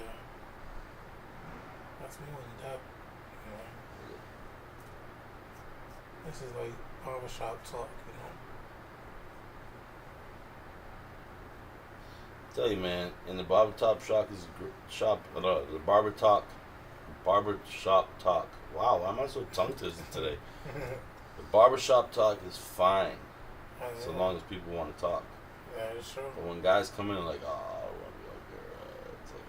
That's more than that. Yeah. This is like barbershop talk, you know. Tell you, man, in the barber shop the barber shop talk. Wow, why am I so tongue twisted today? The barber shop talk is fine, so long as people want to talk. Yeah, it's true. But when guys come in and like, oh, I want to be like, it's like,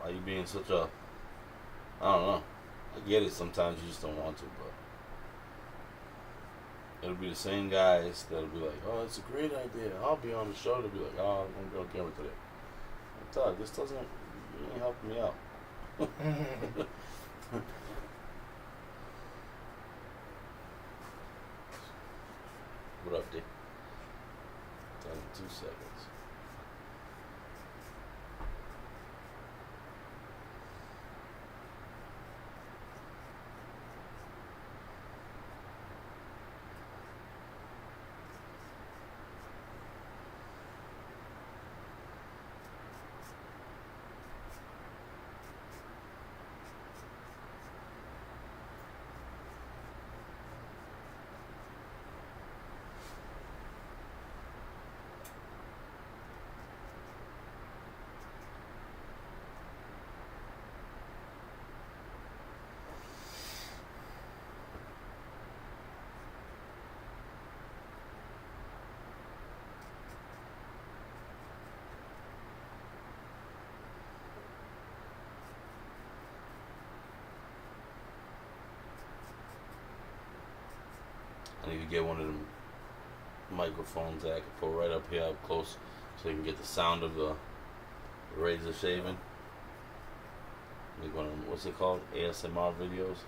why you being such a, I don't know. I get it. Sometimes you just don't want to, but it'll be the same guys that'll be like, oh, it's a great idea. I'll be on the show. They'll be like, oh, I'm going to be on camera today. I'm Todd, this doesn't, you ain't helping me out. What up, Dick? Done in 2 seconds. I need to get one of them microphones that I can put right up here up close so you can get the sound of the razor shaving. Like one of them, what's it called? ASMR videos.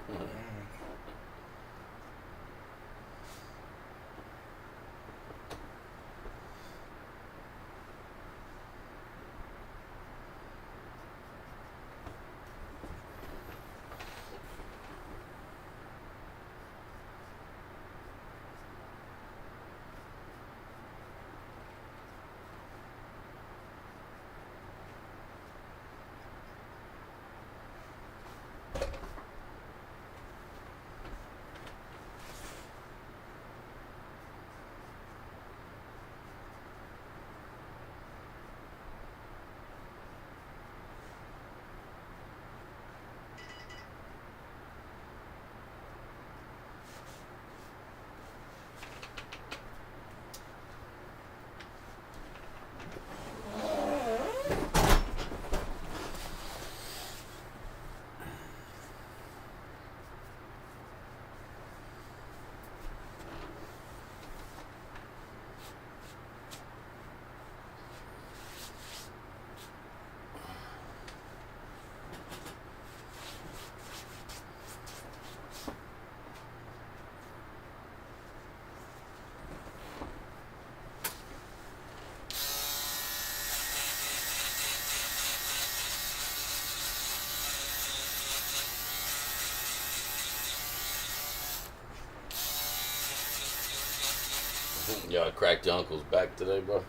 Yo, I cracked your uncle's back today, bro.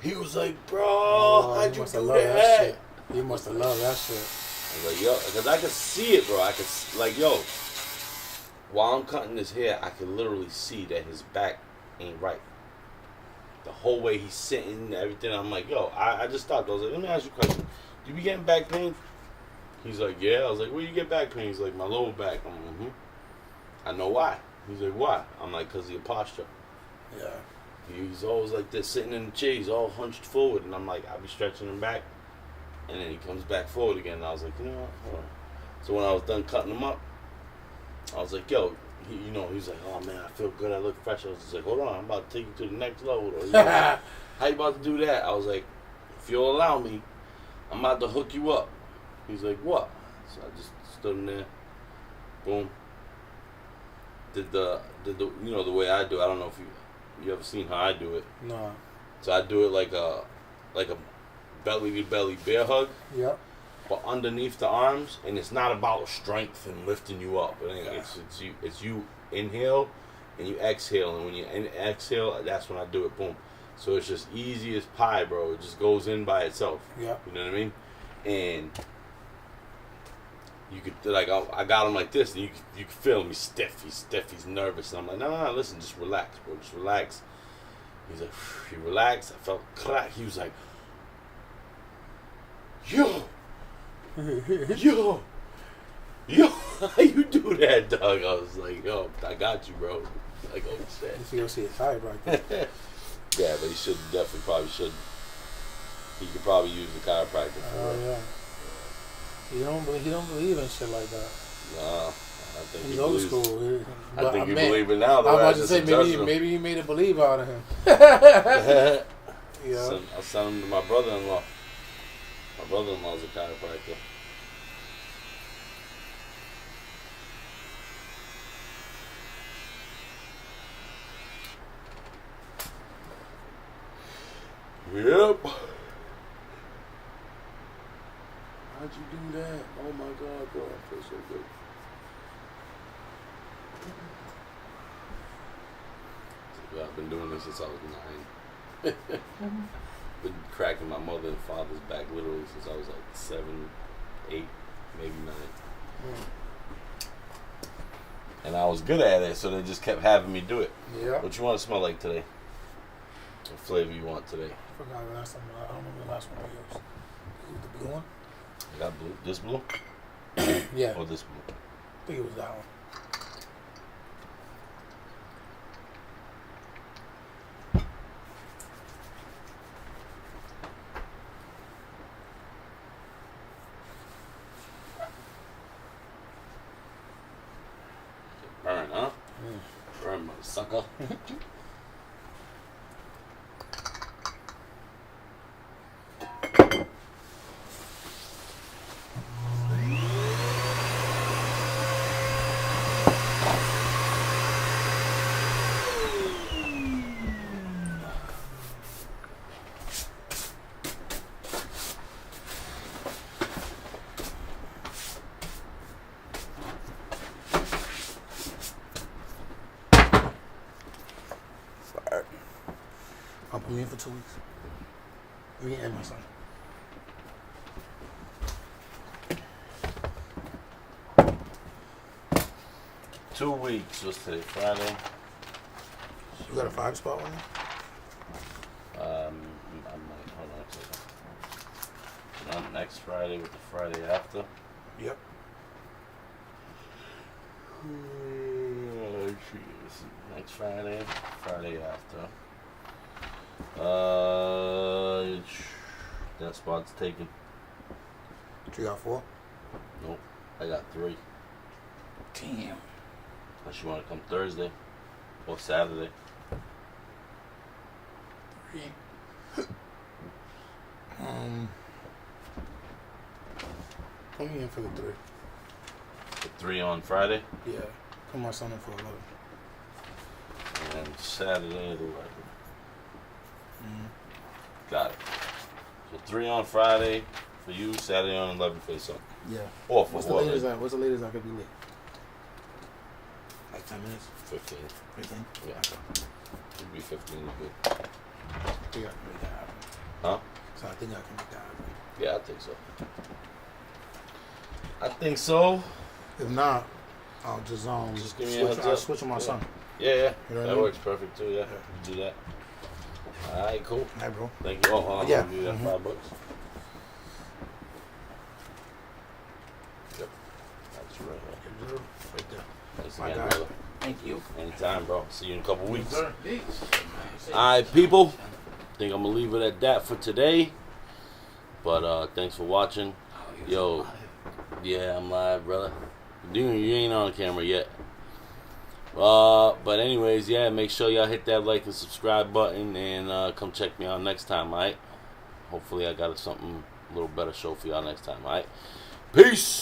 He was like, bro, how'd you do that? Shit. He must have loved that shit. I was like, yo, because I could see it, bro. I could, like, yo, while I'm cutting his hair, I can literally see that his back ain't right. The whole way he's sitting and everything, I'm like, yo, I just stopped. I was like, let me ask you a question. You be getting back pain? He's like, yeah. I was like, where you get back pain? He's like, my lower back. I'm like, mm-hmm. I know why. He's like, why? I'm like, because of your posture. Yeah. He's always like this, sitting in the chair. He's all hunched forward. And I'm like, I be stretching him back. And then he comes back forward again. And I was like, you know what? Hold on. So when I was done cutting him up, I was like, yo, he's like, oh man, I feel good. I look fresh. I was just like, hold on, I'm about to take you to the next level. How you about to do that? I was like, if you'll allow me, I'm about to hook you up. He's like, what? So I just stood in there. Boom. Did the the way I do it. I don't know if you ever seen how I do it. No. So I do it like a belly to belly bear hug. Yep. But underneath the arms, and it's not about strength and lifting you up. It's you inhale and you exhale, and when you exhale, that's when I do it. Boom. So it's just easy as pie, bro. It just goes in by itself. Yeah. You know what I mean? And you could I got him like this, and you could feel him. He's stiff. He's nervous. And I'm like, no, listen, just relax, bro. Just relax. He's like, he relaxed. I felt crack. He was like, yo, how you do that, dog? I was like, yo, I got you, bro. Like, oh shit. If you don't see it tired right there. Yeah, but he probably should. He could probably use the chiropractor for Oh yeah. He don't believe in shit like that. Nah, I think He's he old believes. school. I think he believes it now. I Though, was about to say maybe you made a believer out of him. Yeah. I'll send him to my brother-in-law. My brother-in-law's a chiropractor. Yep. How'd you do that? Oh my God, bro, I feel so good. So, I've been doing this since I was 9. Been cracking my mother and father's back literally since I was like 7, 8, maybe 9. And I was good at it, so they just kept having me do it. Yeah. What you want to smell like today? What flavor you want today? I forgot the last time. I don't remember the last one I used. The blue one? I got blue. This blue? Yeah. Or this blue? I think it was that one. Burn, huh? Burn, motherfucker. I'll put me in for 2 weeks. Me and my son. Two weeks. What's today? Friday? You got a 5-spot one? I might. Hold on a second. Not next Friday, with the Friday after. Yep. Let's see. Next Friday, Friday after. That spot's taken. You got 4? Nope, I got 3. Damn. Unless you want to come Thursday or Saturday. 3. Put me in for the 3. The 3 on Friday. Yeah. Put my son in for 11. And then Saturday the 11. Got it. So 3 on Friday for you, Saturday on 11 for your son. Yeah. Or for What's whoever. the latest I could be late? Like 10 minutes? 15. 15? Yeah. It'd be 15 is good. I think I can make that happen. Huh? So I think I can make that happen. Yeah, I think so. I think so. If not, I'll just Just give me a heads up. switch with my Yeah. son. Yeah, yeah. You know what I That mean? works perfect too. Yeah, do that. All right, cool. All right, bro. Thank you. Oh, hold on. Yeah. I'll give you that $5. Yep. That's right. Right there. Thanks My again, guy. brother. Thank you. Anytime, bro. See you in a couple weeks. Sir. Alright, people. Think I'm gonna leave it at that for today. But thanks for watching. Yo, yeah, I'm live, brother. You ain't on camera yet. But anyways, yeah, make sure y'all hit that like and subscribe button and come check me out next time, alright? Hopefully I got something a little better show for y'all next time, alright? Peace!